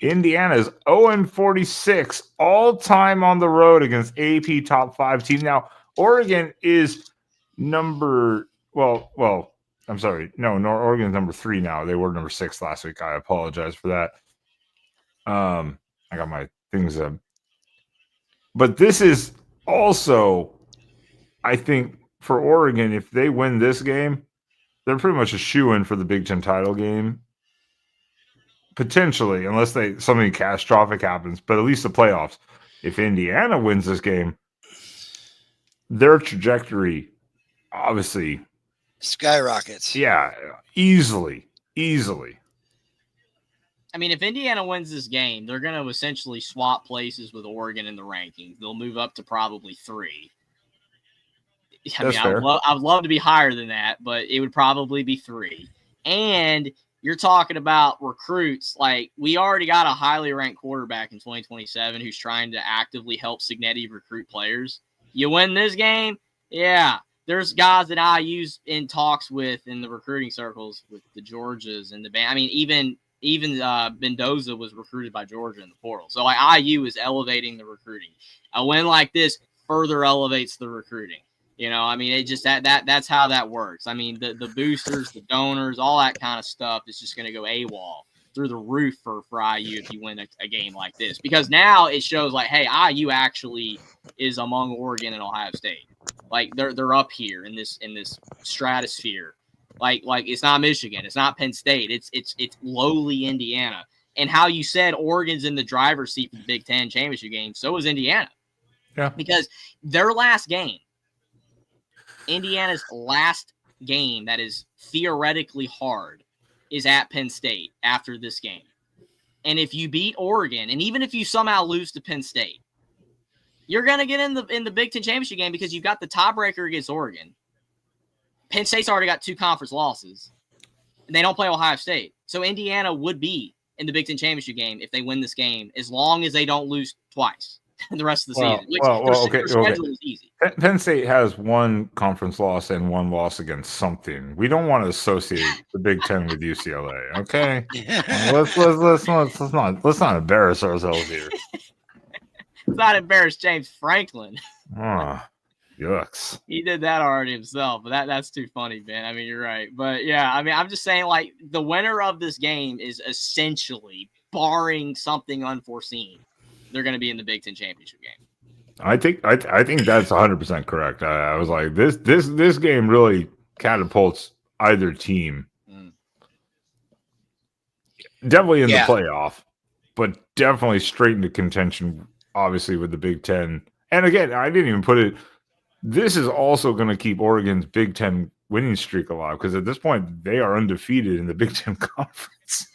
Indiana is 0-46 all time on the road against AP top 5 team. Now, Oregon is Oregon's number 3 now. They were number 6 last week. I apologize for that. I got my things up. But this is also, I think, for Oregon, if they win this game, they're pretty much a shoo-in for the Big Ten title game. Potentially, unless something catastrophic happens, but at least the playoffs. If Indiana wins this game, their trajectory, obviously, skyrockets. yeah, easily. I mean, if Indiana wins this game, they're going to essentially swap places with Oregon in the rankings. They'll move up to probably 3. I mean, I'd love to be higher than that, but it would probably be 3. And you're talking about recruits. Like, we already got a highly ranked quarterback in 2027 who's trying to actively help Signetti recruit players. You win this game, yeah. There's guys that I use in talks with in the recruiting circles with the Georgias and the band. I mean, even Mendoza was recruited by Georgia in the portal. So like IU is elevating the recruiting. A win like this further elevates the recruiting. You know, I mean, it just that's how that works. I mean, the boosters, the donors, all that kind of stuff is just going to go AWOL through the roof for IU if you win a game like this. Because now it shows like, hey, IU actually is among Oregon and Ohio State. Like they're up here in this stratosphere. Like it's not Michigan, it's not Penn State, it's lowly Indiana. And how you said Oregon's in the driver's seat for the Big Ten championship game, so is Indiana. Yeah. Because their last game, Indiana's last game that is theoretically hard, is at Penn State after this game. And if you beat Oregon, and even if you somehow lose to Penn State, you're gonna get in the Big Ten championship game because you've got the tiebreaker against Oregon. Penn State's already got 2 conference losses, and they don't play Ohio State. So Indiana would be in the Big Ten championship game if they win this game, as long as they don't lose twice the rest of the season. Which their schedule is easy. Penn State has 1 conference loss and 1 loss against something. We don't want to associate the Big Ten with UCLA. Okay, let's not embarrass ourselves here. Let's not embarrass James Franklin. Yucks. He did that already himself, but that's too funny, Ben. I mean, you're right. But yeah, I mean, I'm just saying, like, the winner of this game is essentially, barring something unforeseen, they're going to be in the Big Ten championship game. I think that's 100% correct. I was like, this game really catapults either team. Definitely in the playoff, but definitely straight into contention, obviously, with the Big Ten. And again, I didn't even put it. This is also going to keep Oregon's Big Ten winning streak alive because at this point, they are undefeated in the Big Ten Conference.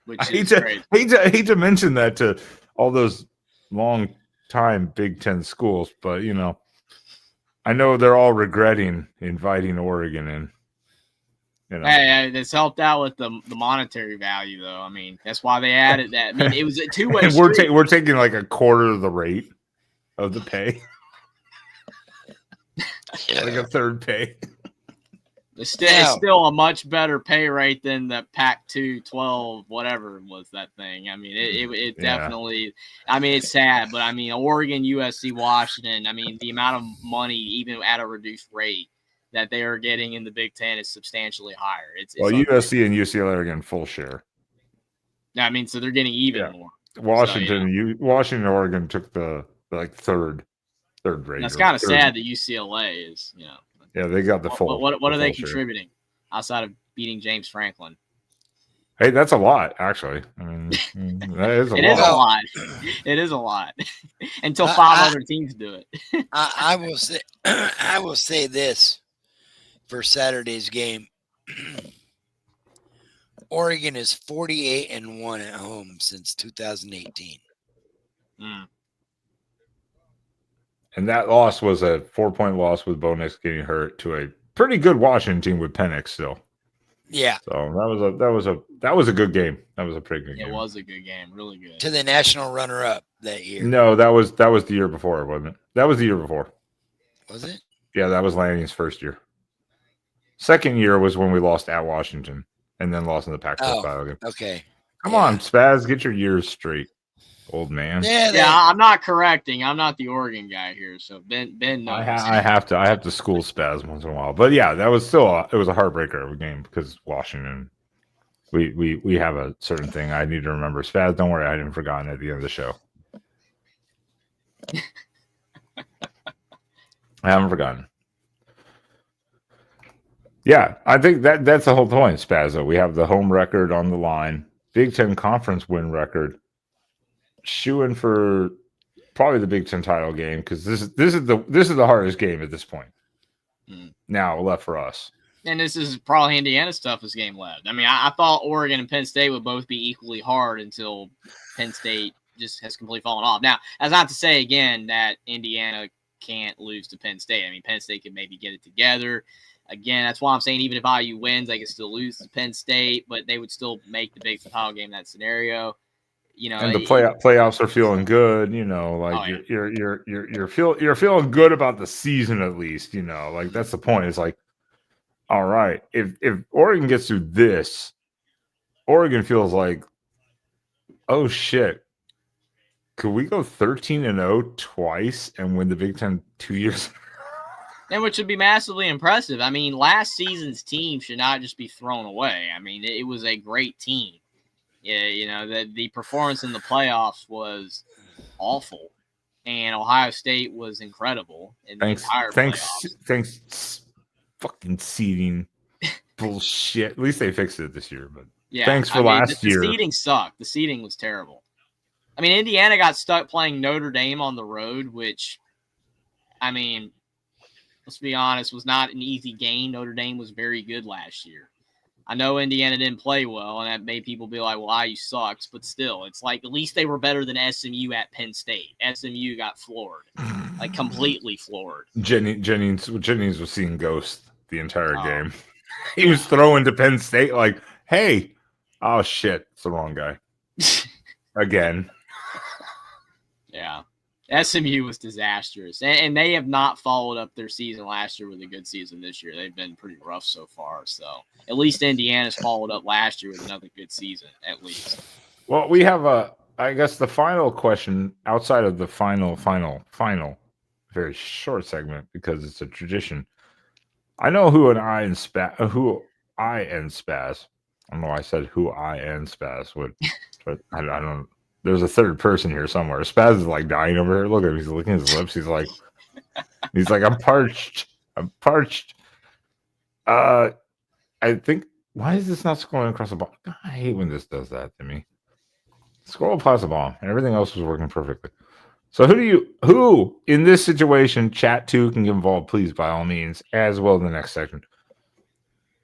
Which is great. I hate to mention that to all those long-time Big Ten schools, but, you know, I know they're all regretting inviting Oregon in. You know. Hey, it's helped out with the monetary value, though. I mean, that's why they added that. I mean, it was a two-way street. We're taking like a quarter of the rate of the pay. Like a third pay. It's still a much better pay rate than the Pac-2 12, whatever was that thing. I mean, it definitely – I mean, it's sad, but, I mean, Oregon, USC, Washington, I mean, the amount of money, even at a reduced rate, that they are getting in the Big Ten is substantially higher. It's USC and UCLA are getting full share. I mean, so they're getting even more. Washington and Oregon took the third rate. That's kind of sad that UCLA is, you know. Yeah, they got the full. What are they contributing outside of beating James Franklin? Hey, that's a lot, actually. I mean, that is a lot. It is a lot. It is a lot. Until 5 other teams do it. I will say this for Saturday's game. Oregon is 48-1 at home since 2018. And that loss was a 4-point loss with Bo Nix getting hurt to a pretty good Washington team with Penix still. Yeah. So that was a good game. That was a pretty good game. It was a good game, really good. To the national runner-up that year. No, that was the year before, wasn't it? That was the year before. Was it? Yeah, that was Lanning's first year. Second year was when we lost at Washington and then lost in the Pac-12 title game. Okay. Come on, Spaz, get your years straight, old man. Yeah, I'm not correcting. I'm not the Oregon guy here, so Ben knows. I have to school Spaz once in a while, but yeah, that was still it was a heartbreaker of a game because Washington. We have a certain thing I need to remember. Spaz, don't worry, I didn't forgotten at the end of the show. I haven't forgotten. Yeah, I think that's the whole point, Spazzo. We have the home record on the line, Big Ten Conference win record, shooing for probably the Big Ten title game because this is the hardest game at this point. Now left for us. And this is probably Indiana's toughest game left. I mean, I thought Oregon and Penn State would both be equally hard until Penn State just has completely fallen off. Now, that's not to say, again, that Indiana can't lose to Penn State. I mean, Penn State could maybe get it together. Again, that's why I'm saying even if IU wins, they could still lose to Penn State, but they would still make the Big Ten title game in that scenario. You know, and the playoffs are feeling good. You know, like you're feeling good about the season at least. You know, like that's the point. It's like, all right, if Oregon gets through this, Oregon feels like, oh shit, could we go 13-0 twice and win the Big Ten 2 years? And which would be massively impressive. I mean, last season's team should not just be thrown away. I mean, it was a great team. Yeah, you know, the performance in the playoffs was awful, and Ohio State was incredible in the entire playoffs. Thanks, fucking seeding bullshit. At least they fixed it this year, but yeah, thanks for last year. The seeding sucked. The seeding was terrible. I mean, Indiana got stuck playing Notre Dame on the road, which, I mean, let's be honest, was not an easy game. Notre Dame was very good last year. I know Indiana didn't play well, and that made people be like, well, IU sucks. But still, it's like at least they were better than SMU at Penn State. SMU got floored, like completely floored. Jennings was seeing ghosts the entire game. He was throwing to Penn State like, hey, oh, shit, it's the wrong guy. Again. Yeah. SMU was disastrous, and they have not followed up their season last year with a good season this year. They've been pretty rough so far. So at least Indiana's followed up last year with another good season, at least. Well, we have I guess the final question outside of the final, very short segment because it's a tradition. I know who I and Spaz. I don't know why I said who I and Spaz would, but I don't. There's a third person here somewhere. Spaz is like dying over here. Look at him. He's licking his lips. He's like, I'm parched. I think, why is this not scrolling across the bottom? I hate when this does that to me. Scroll past the bottom. Everything else was working perfectly. So who in this situation, chat 2 can get involved, please, by all means, as well in the next section.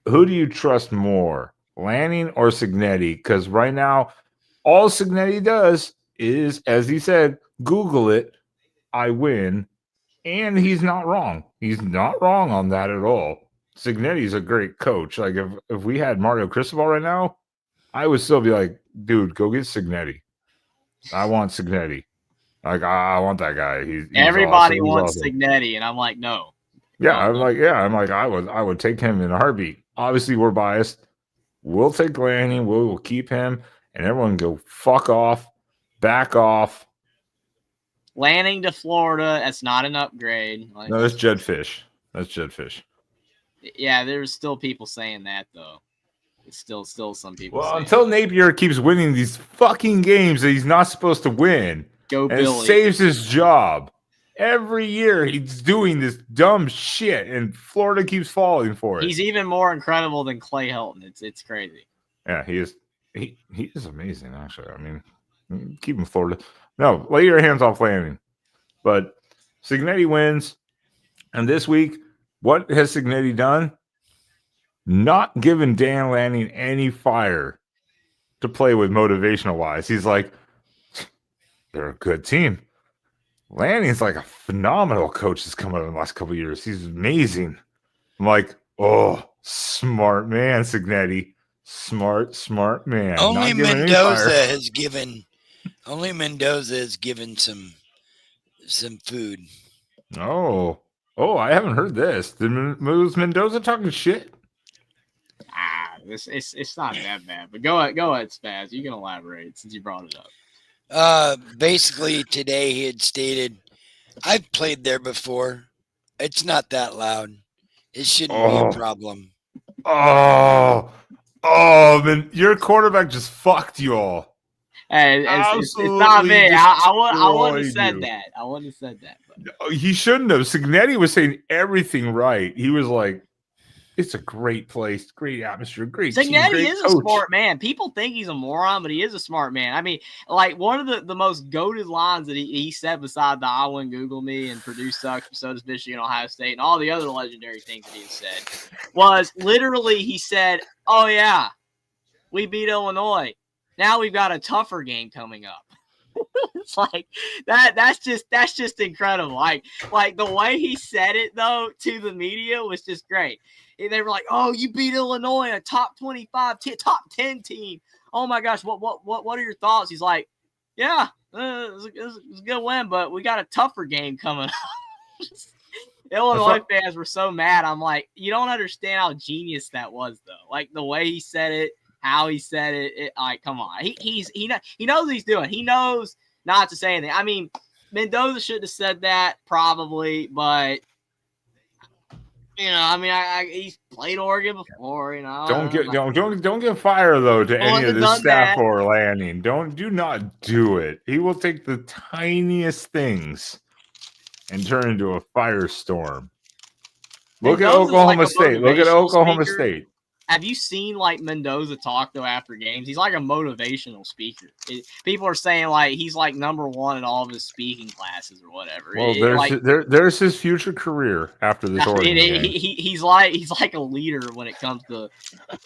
Who do you trust more, Lanning or Cignetti? Because right now, all Cignetti does is, as he said, Google it, I win, and he's not wrong. He's not wrong on that at all. Cignetti's a great coach. Like, if we had Mario Cristobal right now, I would still be like, dude, go get Cignetti. I want Cignetti. Like, I want that guy. He's Everybody awesome. wants Cignetti, and I'm like, no. Yeah, I'm like, I would take him in a heartbeat. Obviously, we're biased. We'll take Lanning. We'll keep him. And everyone go fuck off, back off. Lanning to Florida, that's not an upgrade. Like, no, that's Jed Fish. That's Jed Fish. Yeah, there's still people saying that, though. It's still some people saying until Napier keeps winning these fucking games that he's not supposed to win. Go and Billy. Saves his job. Every year he's doing this dumb shit, and Florida keeps falling for it. He's even more incredible than Clay Helton. It's crazy. Yeah, he is. He is amazing, actually. I mean, keep him Florida. No, lay your hands off Lanning. But Cignetti wins. And this week, what has Cignetti done? Not given Dan Lanning any fire to play with motivational-wise. He's like, they're a good team. Lanning's like a phenomenal coach that's come out in the last couple of years. He's amazing. I'm like, oh, smart man, Cignetti. Smart man. Only Mendoza has given some food. Oh, I haven't heard this. Was Mendoza talking shit? It's not that bad. But go ahead, Spaz. You can elaborate since you brought it up. Basically today he had stated, I've played there before. It's not that loud. It shouldn't be a problem. Oh, man, your quarterback just fucked you all. Hey, it's not me. I wouldn't have said that. I wouldn't have said that. But. He shouldn't have. Cignetti was saying everything right. He was like, It's a great place, great atmosphere, great team, Signetti great is coach. a smart man. People think he's a moron, but he is a smart man. I mean, like one of the most goated lines that he said beside the "I win Google me" and Purdue sucks, so does Michigan, Ohio State, and all the other legendary things that he has said was literally he said, "Oh yeah, we beat Illinois. Now we've got a tougher game coming up." It's like that's just incredible. Like the way he said it though to the media was just great. And they were like, "Oh, you beat Illinois, a top 25, top 10 team. Oh my gosh, what are your thoughts?" He's like, "Yeah, it was a good win, but we got a tougher game coming up." Illinois fans were so mad. I'm like, you don't understand how genius that was though. Like the way he said it, how he said it. Like, come on, he knows what he's doing. He knows not to say anything. I mean, Mendoza should have said that probably, but I mean, he's played Oregon before. Don't get fire though to any of the staff or Lanning. Do not do it. He will take the tiniest things and turn into a firestorm. Look at Oklahoma State. Look at Oklahoma State. Have you seen like Mendoza talk though after games? He's like a motivational speaker. People are saying like he's like number one in all of his speaking classes or whatever. Well, there's his future career after this Oregon game. He's like a leader when it comes to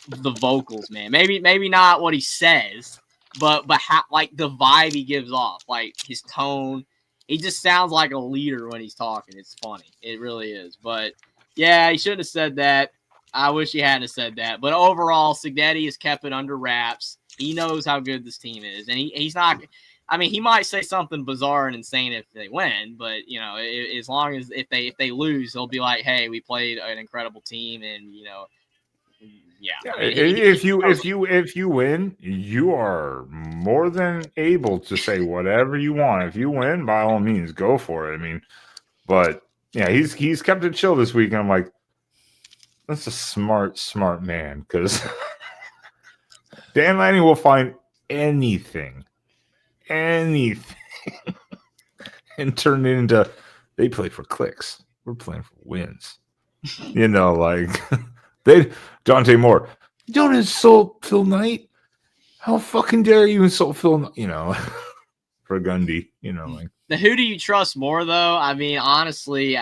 the vocals, man. Maybe not what he says, but how, like the vibe he gives off, like his tone. He just sounds like a leader when he's talking. It's funny. It really is. But yeah, he shouldn't have said that. I wish he hadn't said that. But overall, Signetti has kept it under wraps. He knows how good this team is. And he's not – I mean, he might say something bizarre and insane if they win. But, as long as if they lose, they'll be like, hey, we played an incredible team. And, yeah. I mean, if you win, you are more than able to say whatever you want. If you win, by all means, go for it. I mean, but, yeah, he's kept it chill this week. And I'm like, that's a smart man, because Dan Lanning will find anything, and turn it into they play for clicks. We're playing for wins. Like Dante Moore. Don't insult Phil Knight. How fucking dare you insult Phil Knight? For Gundy, like. Who do you trust more, though? I mean, honestly,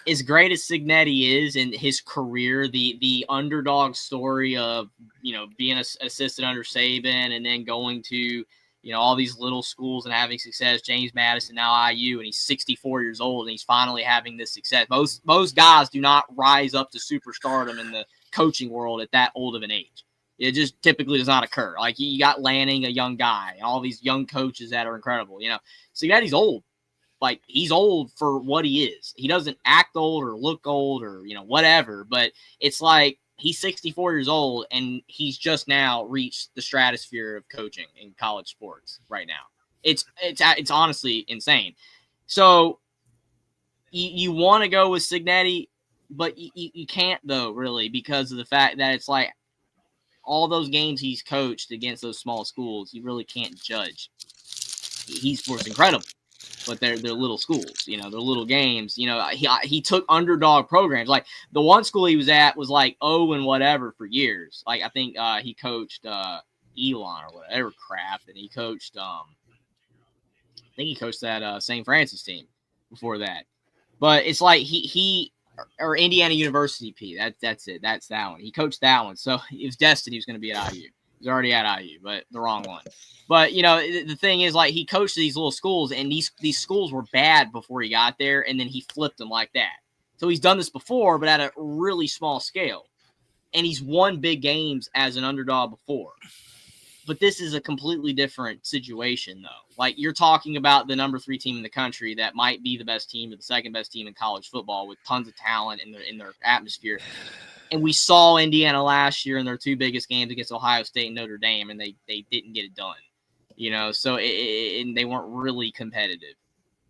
as great as Signetti is in his career, the underdog story of, being assistant under Saban and then going to, all these little schools and having success, James Madison, now IU, and he's 64 years old and he's finally having this success. Most guys do not rise up to superstardom in the coaching world at that old of an age. It just typically does not occur. Like you got Lanning, a young guy, and all these young coaches that are incredible. Signetti's old. Like he's old for what he is. He doesn't act old or look old or whatever. But it's like he's 64 years old and he's just now reached the stratosphere of coaching in college sports right now. It's honestly insane. So you want to go with Signetti, but you can't though really because of the fact that it's like all those games he's coached against those small schools, you really can't judge. He's incredible. But they're little schools, they're little games. He took underdog programs. Like the one school he was at was like and whatever for years. Like I think he coached Elon or whatever crap, and he coached I think he coached that St. Francis team before that. But it's like he or Indiana University P. That's it. That's that one. He coached that one, so it was destined he was going to be at IU. He's already at IU, but the wrong one. But, the thing is, like, he coached these little schools, and these schools were bad before he got there, and then he flipped them like that. So he's done this before, but at a really small scale. And he's won big games as an underdog before. But this is a completely different situation, though. Like, you're talking about the number 3 team in the country that might be the best team or the second best team in college football with tons of talent in their atmosphere. And we saw Indiana last year in their 2 biggest games against Ohio State and Notre Dame, and they didn't get it done. So and they weren't really competitive,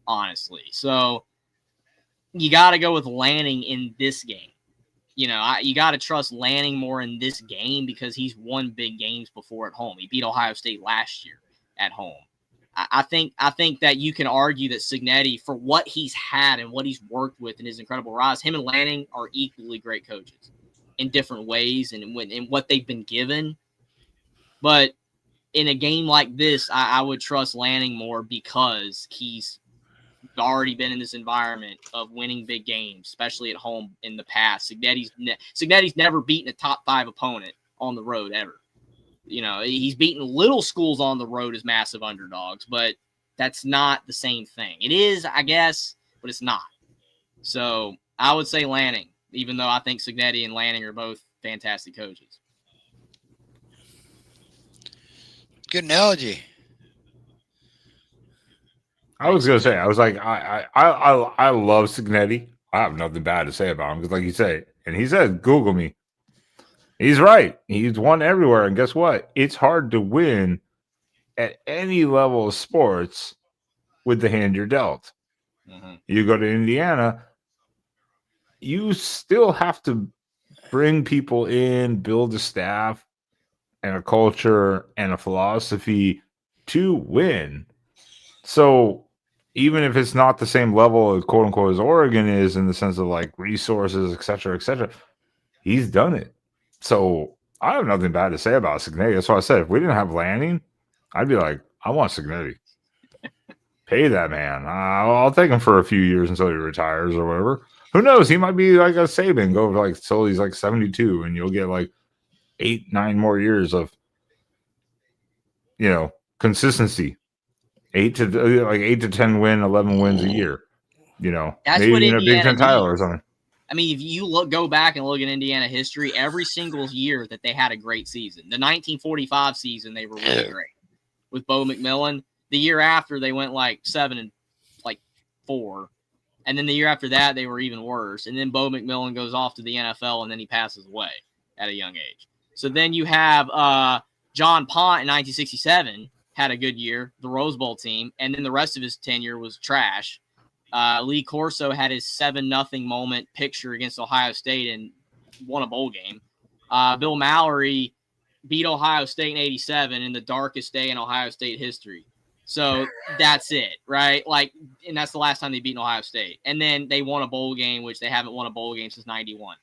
honestly. So you got to go with Lanning in this game. You got to trust Lanning more in this game because he's won big games before at home. He beat Ohio State last year at home. I think that you can argue that Cignetti, for what he's had and what he's worked with in his incredible rise, him and Lanning are equally great coaches in different ways and in what they've been given. But in a game like this, I would trust Lanning more because he's already been in this environment of winning big games, especially at home in the past. Cignetti's never beaten a top 5 opponent on the road ever. You know, he's beaten little schools on the road as massive underdogs, but that's not the same thing. It is, I guess, but it's not. So I would say Lanning, even though I think Cignetti and Lanning are both fantastic coaches. Good analogy. I was gonna say, I was like, I love Cignetti. I have nothing bad to say about him because, like you say, and he said, Google me. He's right. He's won everywhere, and guess what? It's hard to win at any level of sports with the hand you're dealt. Mm-hmm. You go to Indiana, you still have to bring people in, build a staff and a culture and a philosophy to win. So even if it's not the same level of quote unquote as Oregon is in the sense of like resources, et cetera, he's done it. So I have nothing bad to say about Cignetti. That's why I said if we didn't have Lanning, I'd be like, I want Cignetti. Pay that man. I'll take him for a few years until he retires or whatever. Who knows? He might be like a Saban, go like till he's like 72, and you'll get like 8-9 more years of, you know, consistency. 8 to 10 win, 11 wins a year. You know, that's maybe what in a Big Ten title or something. I mean, if you go back and look at Indiana history, every single year that they had a great season, the 1945 season, they were really great with Bo McMillan. The year after, they went like 7-4, and then the year after that, they were even worse. And then Bo McMillan goes off to the NFL, and then he passes away at a young age. So then you have John Pont in 1967 had a good year, the Rose Bowl team, and then the rest of his tenure was trash. Lee Corso had his 7-0 moment picture against Ohio State and won a bowl game. Bill Mallory beat Ohio State in 87 in the darkest day in Ohio State history. So that's it, right? Like, and that's the last time they beat Ohio State. And then they won a bowl game, which they haven't won a bowl game since 91.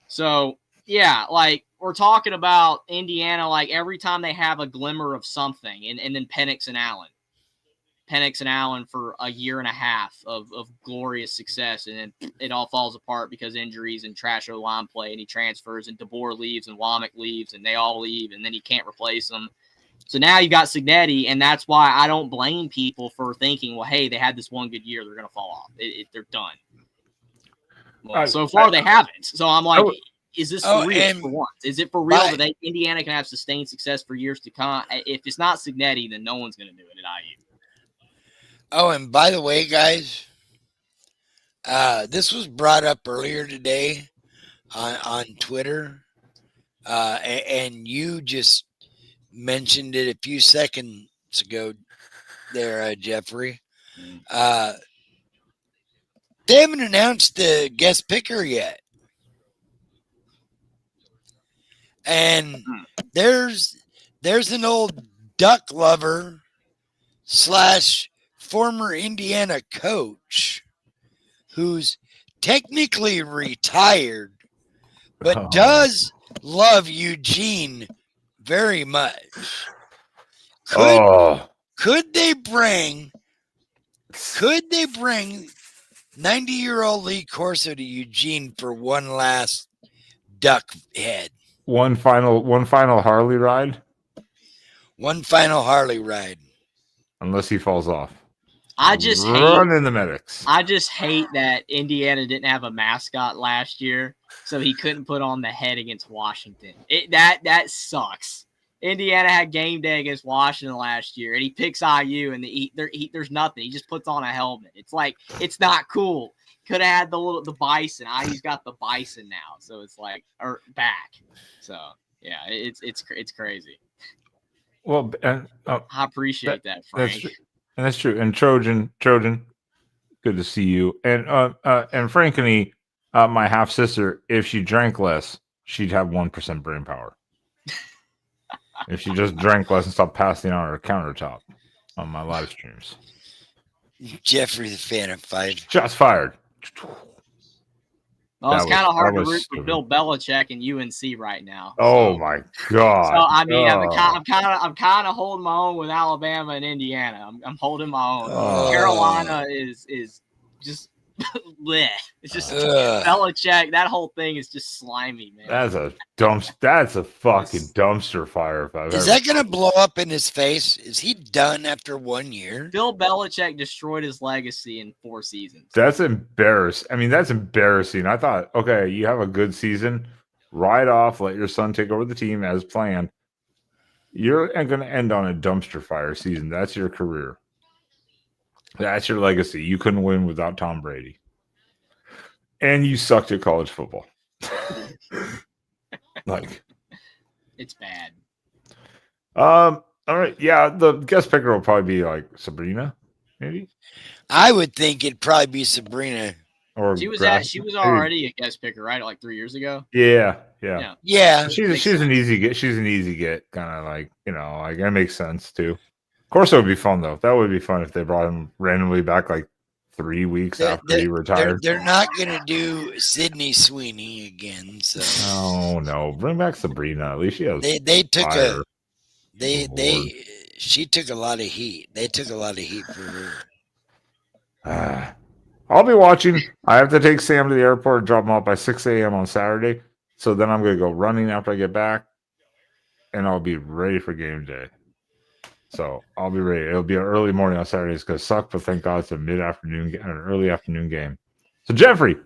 So, yeah, like, we're talking about Indiana, like, every time they have a glimmer of something, and then Penix and Allen for a year and a half of glorious success, and then it all falls apart because injuries and trash O-line play, and he transfers, and DeBoer leaves, and Womack leaves, and they all leave, and then he can't replace them. So now you've got Cignetti, and that's why I don't blame people for thinking, well, hey, they had this one good year, they're going to fall off. They're done. Well, so far, they haven't. So I'm like, is this for real for once? Is it for real that Indiana can have sustained success for years to come? If it's not Cignetti, then no one's going to do it at IU. Oh, and by the way, guys, this was brought up earlier today on Twitter, and you just mentioned it a few seconds ago there, Jeffrey. They haven't announced the guest picker yet. And there's an old duck lover / former Indiana coach who's technically retired, but does love Eugene very much. Could they bring 90-year-old Lee Corso to Eugene for one last duck head? One final Harley ride? One final Harley ride. Unless he falls off. I just hate the medics. I just hate that Indiana didn't have a mascot last year, so he couldn't put on the head against Washington. That sucks. Indiana had game day against Washington last year, and he picks IU, and there's nothing. He just puts on a helmet. It's like, it's not cool. Could have had the bison. IU's got the bison now, so it's like, or back. So yeah, it's crazy. Well, and I appreciate that, Frank. That's true. And Trojan, good to see you. And frankly, my half sister, if she drank less, she'd have 1% brain power. If she just drank less and stopped passing on her countertop. on my live streams. Jeffrey the fan of fight. Shots fired. Well, it's kind of hard to root for stupid. Bill Belichick and UNC right now. Oh so. my god! So I mean, oh. I'm kind of holding my own with Alabama and Indiana. I'm holding my own. Oh. Carolina is just bleh. It's just Belichick. That whole thing is just slimy, man. That's a fucking dumpster fire. If I've Is that going to blow up in his face? Is he done after 1 year? Bill Belichick destroyed his legacy in 4 seasons. That's embarrassing. I mean, that's embarrassing. I thought, okay, you have a good season, ride off, let your son take over the team as planned. You're going to end on a dumpster fire season. That's your career. That's your legacy. You couldn't win without Tom Brady. And you sucked at college football. Like, it's bad. All right. Yeah, the guest picker will probably be like Sabrina, maybe. I would think it'd probably be Sabrina. Or she was already a guest picker, right? Like 3 years ago. Yeah. She's an easy get. She's an easy get, kind of like, like that makes sense too. Of course, it would be fun though. That would be fun if they brought him randomly back like 3 weeks after he retired. They're not going to do Sydney Sweeney again. So no, bring back Sabrina. At least she has. They took fire. She took a lot of heat. They took a lot of heat for her. I'll be watching. I have to take Sam to the airport and drop him off by 6 a.m. on Saturday. So then I'm going to go running after I get back, and I'll be ready for game day. So I'll be ready. It'll be an early morning on Saturday. It's going to suck, but thank God it's a mid-afternoon, an early afternoon game. So Jeffrey,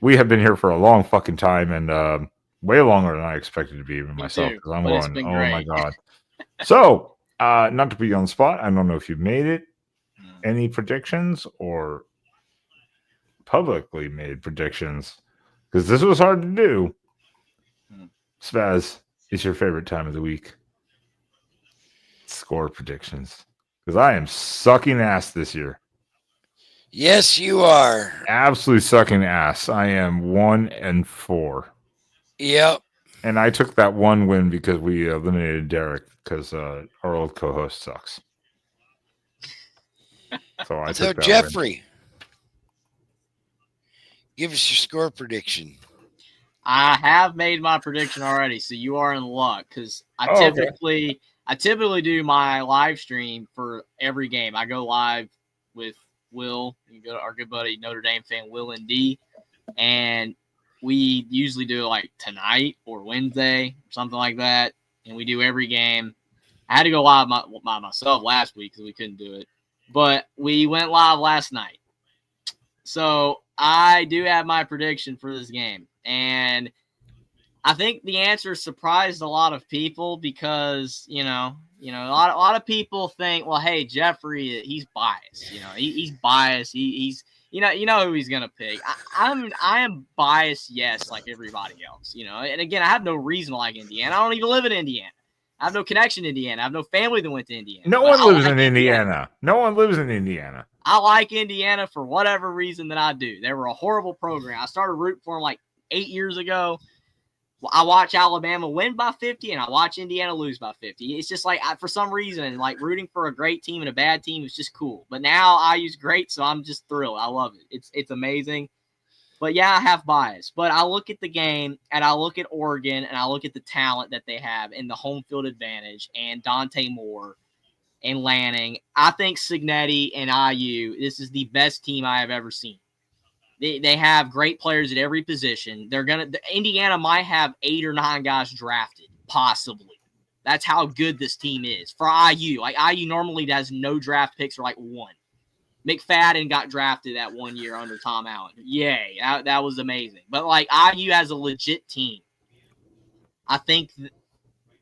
we have been here for a long fucking time, and way longer than I expected to be even myself. Because I'm going, oh my God. So, not to put you on the spot, I don't know if you've made it. Any predictions or publicly made predictions? Because this was hard to do. Spaz, it's your favorite time of the week. Score predictions. Because I am sucking ass this year. Yes, you are. Absolutely sucking ass. I am 1-4. Yep. And I took that one win because we eliminated Derek because our old co-host sucks. So Jeffrey, give us your score prediction. I have made my prediction already, so you are in luck because I typically do my live stream for every game. I go live with Will, our good buddy Notre Dame fan Will and D, and we usually do it like tonight or Wednesday, something like that, and we do every game. I had to go live by myself last week because we couldn't do it, but we went live last night. So I do have my prediction for this game, and I think the answer surprised a lot of people because a lot of people think, well, hey, Jeffrey, he's biased. He's biased. He's you know who he's gonna pick. I am biased, yes, like everybody else. And again, I have no reason to like Indiana. I don't even live in Indiana. I have no connection to Indiana. I have no family that went to Indiana. No one lives in Indiana. No one lives in Indiana. I like Indiana for whatever reason that I do. They were a horrible program. I started rooting for them like 8 years ago. I watch Alabama win by 50, and I watch Indiana lose by 50. It's just like, for some reason, like rooting for a great team and a bad team is just cool. But now I use great, so I'm just thrilled. I love it. It's amazing. But yeah, I have bias. But I look at the game, and I look at Oregon, and I look at the talent that they have and the home field advantage and Dante Moore and Lanning. I think Cignetti and IU, this is the best team I have ever seen. They have great players at every position. Indiana might have 8 or 9 guys drafted, possibly. That's how good this team is. For IU, like IU normally has no draft picks or like 1. McFadden got drafted that 1 year under Tom Allen. Yay, that was amazing. But like IU has a legit team. I think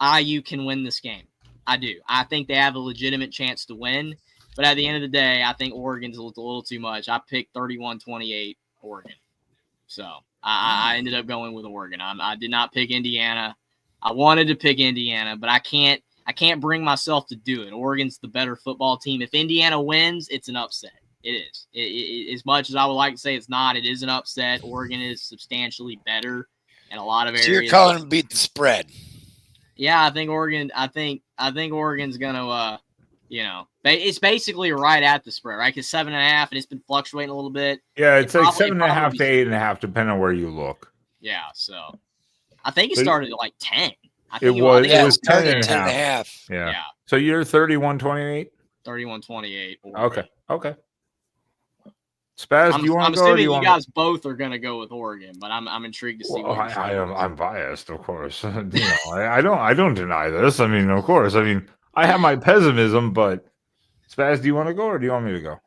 IU can win this game. I do. I think they have a legitimate chance to win. But at the end of the day, I think Oregon's a little too much. I picked 31-28 Oregon. So I ended up going with Oregon. I did not pick Indiana. I wanted to pick Indiana, but I can't bring myself to do it. Oregon's the better football team. If Indiana wins, it's an upset. It is. As much as I would like to say it's not, it is an upset. Oregon is substantially better in a lot of areas. So you're calling them beat the spread. Yeah, I think Oregon's gonna It's basically right at the spread, right? Because 7.5, and it's been fluctuating a little bit. Yeah, it's like probably- 7.5 to 8.5, depending on where you look. Yeah, so I think it But started at like 10. I It think was Yeah, it it was 10 started and a 10 and a half. half. Yeah. Yeah. So you're 31-28? 31-28. Okay. Okay. Spaz, do you want I'm to go or do assuming you you want guys both are going to go with Oregon, but I'm intrigued to see Well, what you're I'm biased, of course. I don't deny this. I mean, of course. I mean, I have my pessimism, but Spaz, do you want to go or do you want me to go?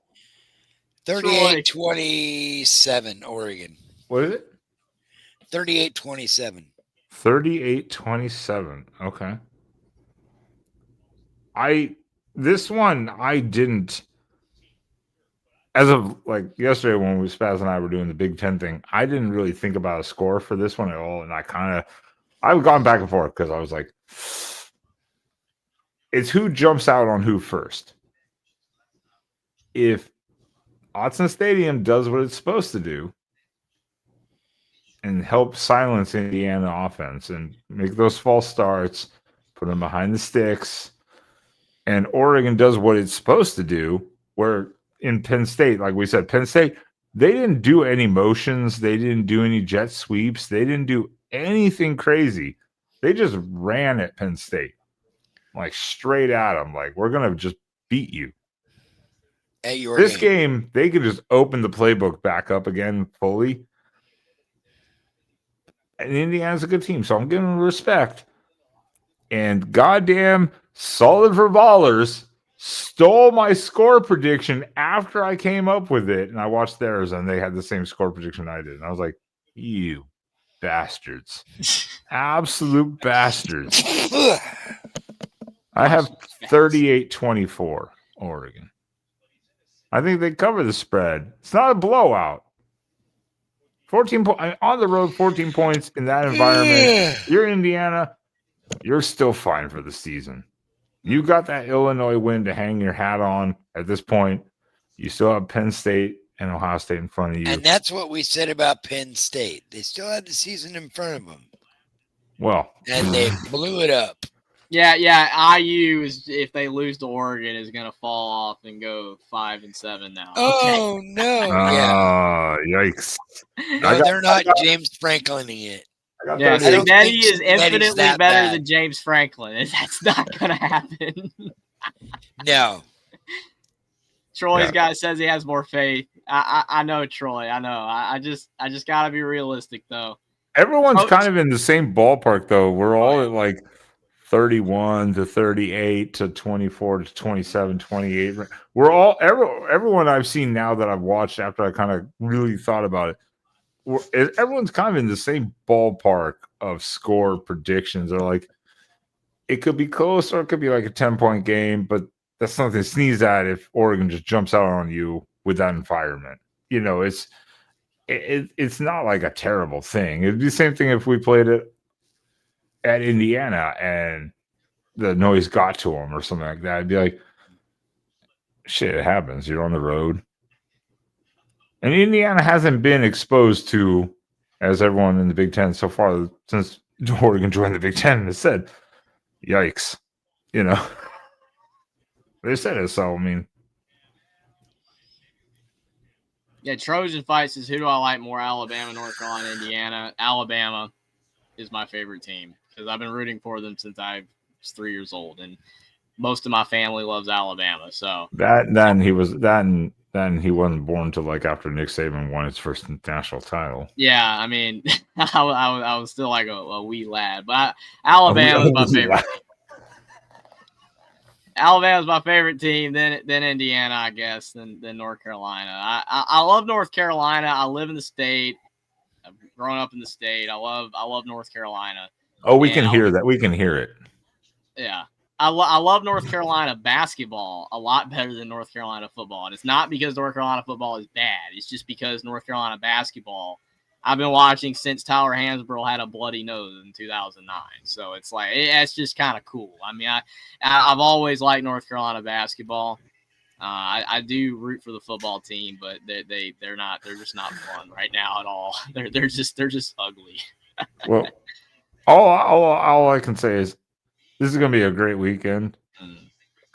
38-27 Oregon. What is it? 38-27. 38-27. Okay. This one I didn't, as of like yesterday when Spaz and I were doing the Big Ten thing, I didn't really think about a score for this one at all. And I've gone back and forth because I was like, it's who jumps out on who first. If Autzen Stadium does what it's supposed to do and help silence Indiana offense and make those false starts, put them behind the sticks, and Oregon does what it's supposed to do, where in Penn State, like we said, Penn State, they didn't do any motions. They didn't do any jet sweeps. They didn't do anything crazy. They just ran at Penn State, like straight at them. Like, we're going to just beat you. At your This game, they could just open the playbook back up again fully. And Indiana's a good team, so I'm giving them respect. And goddamn, Solid for Ballers stole my score prediction after I came up with it. And I watched theirs, and they had the same score prediction I did. And I was like, you bastards. Absolute bastards. I have 38-24 Oregon. I think they cover the spread. It's not a blowout. 14 on the road, 14 points in that environment. You're Indiana. You're still fine for the season. You got that Illinois win to hang your hat on at this point. You still have Penn State and Ohio State in front of you. And that's what we said about Penn State. They still had the season in front of them. Well, and they blew it up. Yeah. IU is, if they lose to Oregon, is going to fall off and go 5-7 now. Oh Okay. no! Yeah. Yikes! No, they're not James Franklining it. Yeah, Cincinnati is infinitely better bad. than James Franklin. That's not going to happen. No. Troy's guy says he has more faith. I know Troy. I know. I just got to be realistic though. Everyone's kind of in the same ballpark though. We're all at like 31 to 38 to 24 to 27, 28. We're all everyone I've seen now that I've watched after I kind of really thought about it. Everyone's kind of in the same ballpark of score predictions. They're like, it could be close or it could be like a 10-point game, but that's something to sneeze at if Oregon just jumps out on you with that environment. You know, it's not like a terrible thing. It'd be the same thing if we played it at Indiana and the noise got to them or something like that. I'd be like, shit, it happens. You're on the road. And Indiana hasn't been exposed to, as everyone in the Big Ten so far since Oregon joined the Big Ten has said, yikes. You know, they said it. So, I mean. Yeah, Trojan Fight says, who do I like more, Alabama, North Carolina, Indiana? Alabama is my favorite team because I've been rooting for them since I was 3 years old. And most of my family loves Alabama. So then he wasn't born till like after Nick Saban won his first national title. Yeah, I mean, I was still like a wee lad, but Alabama's my favorite. Alabama's my favorite team, then Indiana, I guess, then North Carolina. I love North Carolina. I live in the state. I've grown up in the state. I love North Carolina. Oh, we can hear that. We can hear it. Yeah. I love North Carolina basketball a lot better than North Carolina football. And it's not because North Carolina football is bad. It's just because North Carolina basketball, I've been watching since Tyler Hansbrough had a bloody nose in 2009. So it's like, it's just kind of cool. I mean, I've always liked North Carolina basketball. I do root for the football team, but they're just not fun right now at all. They're just ugly. Well, all I can say is this is going to be a great weekend.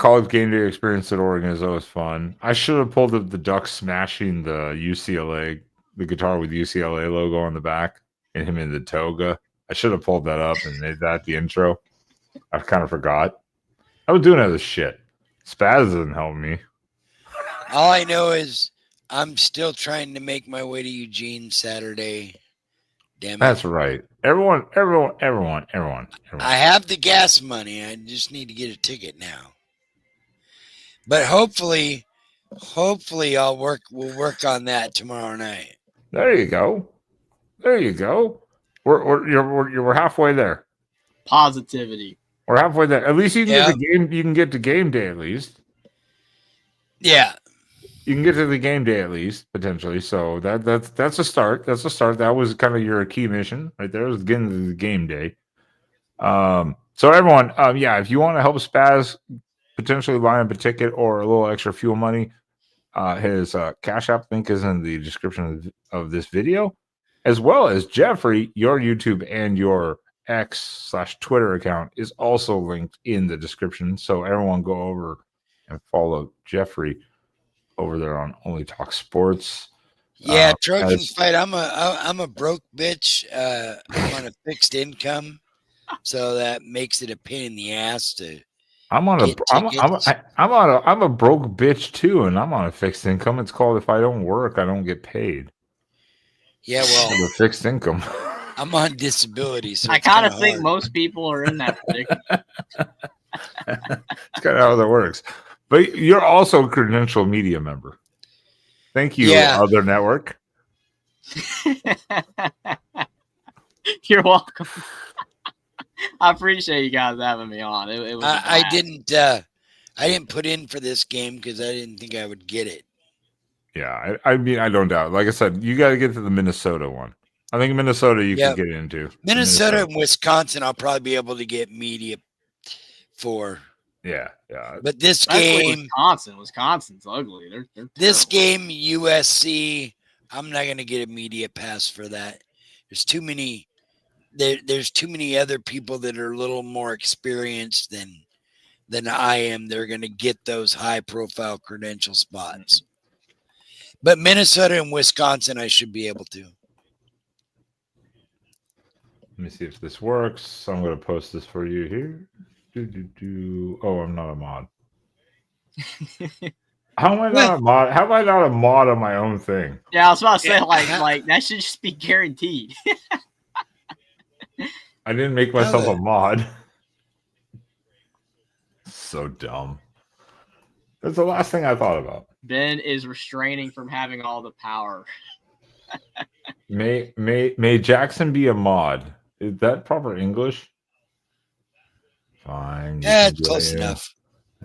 college game day experience at Oregon is always fun. I should have pulled up the Ducks smashing the UCLA, the guitar with UCLA logo on the back, and him in the toga. I should have pulled that up and made that the intro. I kind of forgot. I was doing other shit. Spaz doesn't help me. All I know is I'm still trying to make my way to Eugene Saturday. Damn it. That's right. Everyone. I have the gas money. I just need to get a ticket now. But hopefully we'll work on that tomorrow night. There you go. We're halfway there. Positivity. We're halfway there. At least you can get the game. You can get to game day at least. Yeah. You can get to the game day at least potentially. So that's a start. That's a start. That was kind of your key mission right there. Was getting to the game day. So everyone, if you want to help Spaz potentially line up a ticket or a little extra fuel money, his Cash App link is in the description of this video, as well as Jeffrey, your YouTube and your X/Twitter account is also linked in the description. So everyone go over and follow Jeffrey over there on OnlyTalkSports. Yeah, Trojan Fight. I'm a broke bitch. I'm on a fixed income, so that makes it a pain in the ass to. I'm a broke bitch too, and I'm on a fixed income. It's called if I don't work, I don't get paid. Yeah, well, a fixed income. I'm on disability, so I kind of think most people are in that predicament. It's kind of how that works. But you're also a credential media member. Thank you, other network. You're welcome. I appreciate you guys having me on. It was I didn't put in for this game because I didn't think I would get it. Yeah, I mean, I don't doubt. Like I said, you got to get to the Minnesota one. I think Minnesota you can get into. Minnesota and Wisconsin, I'll probably be able to get media for. Yeah. But this game, Wisconsin's ugly. They're this game, USC, I'm not going to get a media pass for that. There's too many. There's too many other people that are a little more experienced than I am. They're going to get those high-profile credential spots. But Minnesota and Wisconsin, I should be able to. Let me see if this works. I'm going to post this for you here. Oh, I'm not a mod. How am I not a mod? How am I not a mod on my own thing? Yeah, I was about to say, like that should just be guaranteed. I didn't make myself a mod. So dumb. That's the last thing I thought about. Ben is restraining from having all the power. May Jackson be a mod? Is that proper English? Fine. Yeah, it's close enough.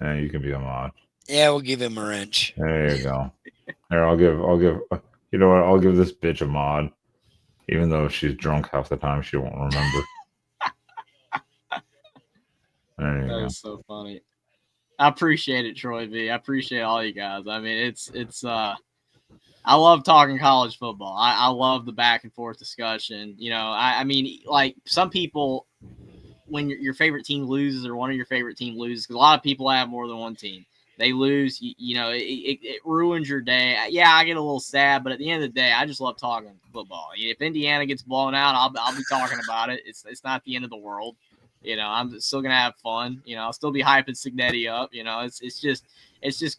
Yeah, you can be a mod. Yeah, we'll give him a wrench. There you go. Here, I'll give. You know what? I'll give this bitch a mod, even though she's drunk half the time. She won't remember. There you go. That's so funny. I appreciate it, Troy V. I appreciate all you guys. I mean, it's I love talking college football. I love the back and forth discussion. You know, I mean, like some people, when your favorite team loses or one of your favorite team loses, because a lot of people have more than one team. They lose, you know, it ruins your day. Yeah, I get a little sad, but at the end of the day, I just love talking football. If Indiana gets blown out, I'll be talking about it. It's not the end of the world. You know, I'm still gonna have fun. You know, I'll still be hyping Signetti up. You know, it's just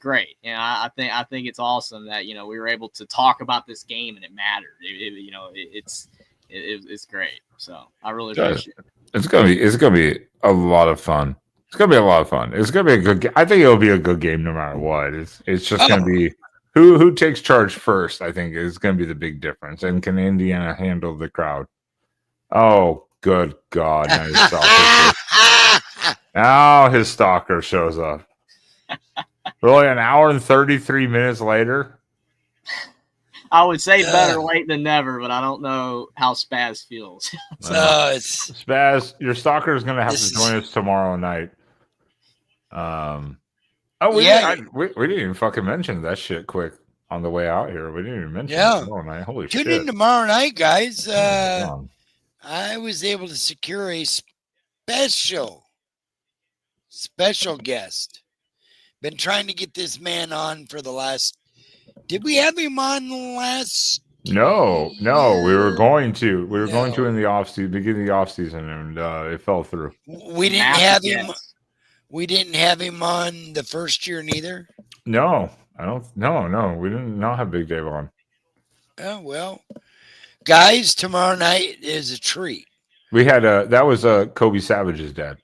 great. You know, I think it's awesome that, you know, we were able to talk about this game and it mattered. You know, it's great. So I really appreciate it. It's gonna be a lot of fun. It's gonna be a lot of fun. It's gonna be a good game. I think it'll be a good game no matter what. It's just gonna be who takes charge first. I think is gonna be the big difference. And can Indiana handle the crowd? Oh, good God! Now his stalker shows up. Really, an hour and 33 minutes later. I would say better late than never, but I don't know how Spaz feels. It's Spaz. Your stalker is going to have to join us tomorrow night. We didn't even fucking mention that shit quick on the way out here. We didn't even mention it tomorrow night. Holy shit! Tune in tomorrow night, guys. I was able to secure a special guest. Been trying to get this man on for the last. Did we have him on last? No, we were going to. We were going to No. in the offseason, beginning of the offseason, and it fell through. We didn't Massive have him. guess. We didn't have him on the first year neither. No, I don't. No, we didn't not have Big Dave on. Oh well, guys, tomorrow night is a treat. We had that was Kobe Savage's dad.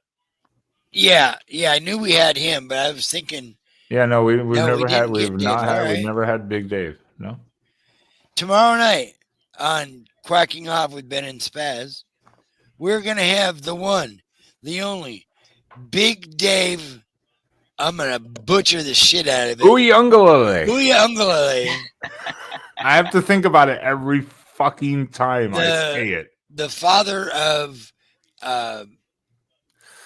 Yeah, I knew we had him, but I was thinking Yeah, no, we've never had. didn't get We've Dave. not had. All We've right. never had Big Dave. No. Tomorrow night on Quacking Off with Ben and Spaz, we're gonna have the one, the only, Big Dave. I'm gonna butcher the shit out of it. Uyunglele. Uyunglele. I have to think about it every fucking time I say it. The father of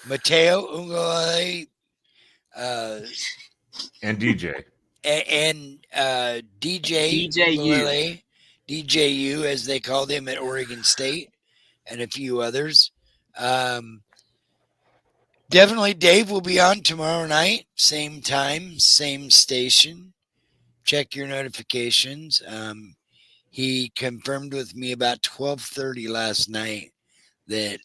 Mateo Ungolele And DJ. and DJ Ungolele, DJU as they called him at Oregon State, and a few others. Definitely Dave will be on tomorrow night, same time, same station. Check your notifications. He confirmed with me about 12:30 last night that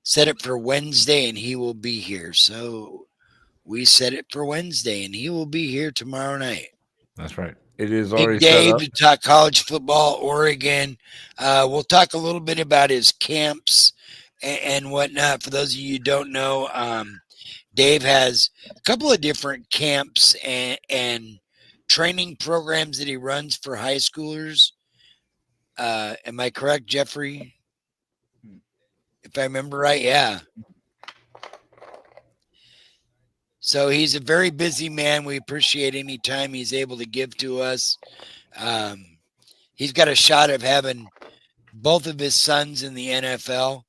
set it for Wednesday and he will be here. So we set it for Wednesday and he will be here tomorrow night. That's right. It is Big already Dave set up. to talk college football, Oregon. We'll talk a little bit about his camps and whatnot. For those of you who don't know, Dave has a couple of different camps and training programs that he runs for high schoolers. Am I correct, Jeffrey? If I remember right, yeah. So he's a very busy man. We appreciate any time he's able to give to us. He's got a shot of having both of his sons in the NFL.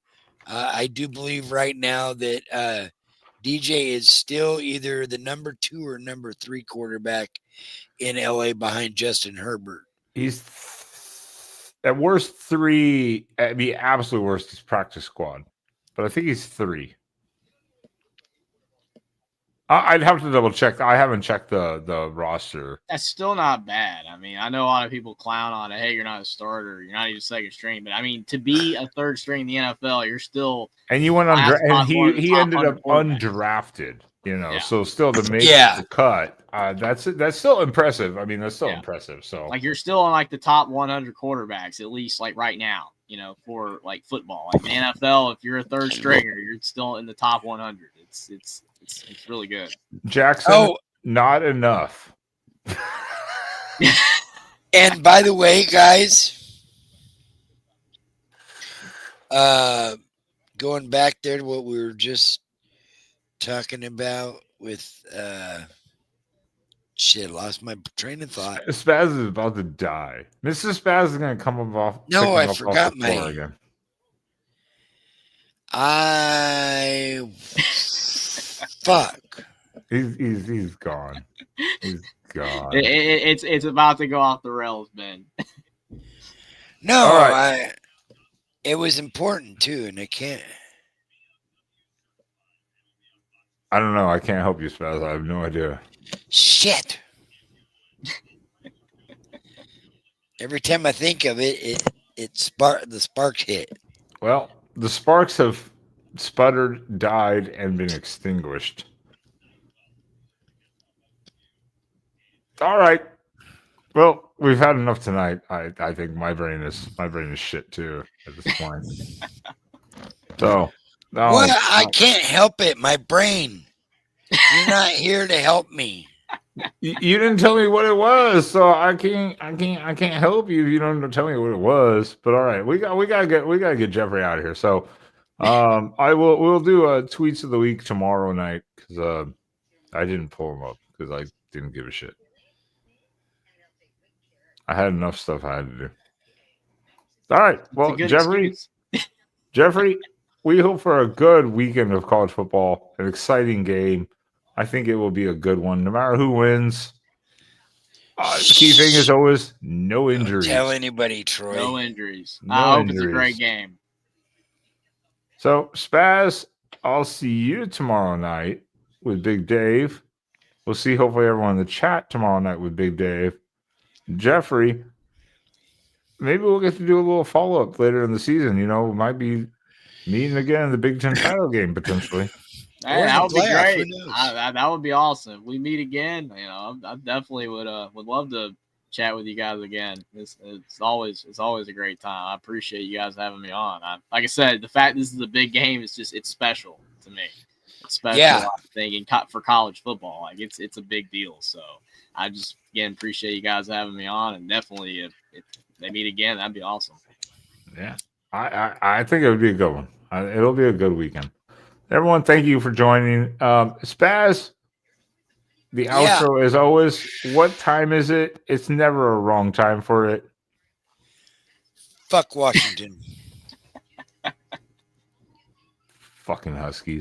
I do believe right now that DJ is still either the number 2 or number 3 quarterback in LA behind Justin Herbert. He's at worst 3. At the absolute worst, he's practice squad. But I think he's 3. I'd have to double check. I haven't checked the roster. That's still not bad. I mean, I know a lot of people clown on it. Hey, you're not a starter. You're not even second string. But I mean, to be a third string in the NFL, you're still. And you went and he ended up undrafted. So still to make the cut. That's still impressive. I mean, that's still impressive. So like you're still on like the top 100 quarterbacks at least like right now. For like football, like the NFL, if you're a third stringer, you're still in the top 100. It's really good. Jackson, not enough. And by the way, guys, going back there to what we were just talking about with shit, lost my train of thought. Spaz is about to die. Mrs. Spaz is going to come off. No, I forgot my. Again. Fuck. He's gone. He's gone. It's about to go off the rails, Ben. No, right. It was important too, and I can't. I don't know. I can't help you, Spaz. I have no idea. Shit. Every time I think of it, the sparks hit. Well, the sparks have sputtered, died, and been extinguished. All right. Well, we've had enough tonight. I think my brain is shit too at this point. So well, I can't help it. My brain. You're not here to help me. You didn't tell me what it was, so I can't help you if you don't tell me what it was. But all right, we gotta get Jeffrey out of here. So we'll do tweets of the week tomorrow night because I didn't pull them up because I didn't give a shit. I had enough stuff I had to do. All right, well, Jeffrey, we hope for a good weekend of college football, an exciting game. I think it will be a good one, no matter who wins. The key thing is always no injuries. Don't tell anybody, Troy. No injuries. I hope it's a great game. So, Spaz, I'll see you tomorrow night with Big Dave. We'll see hopefully everyone in the chat tomorrow night with Big Dave. Jeffrey, maybe we'll get to do a little follow-up later in the season. We might be meeting again in the Big Ten title game potentially. Hey, that would be playoff, great. who knows? That would be awesome. If we meet again, I definitely would love to chat with you guys again. It's always a great time. I appreciate you guys having me on. Like I said, the fact this is a big game is it's special to me. It's special, Yeah. I'm thinking for college football. Like it's a big deal. So I just again appreciate you guys having me on, and definitely if they meet again, that'd be awesome. Yeah, I think it would be a good one. It'll be a good weekend. Everyone, thank you for joining. Spaz, the outro as always. What time is it? It's never a wrong time for it. Fuck Washington. Fucking Huskies.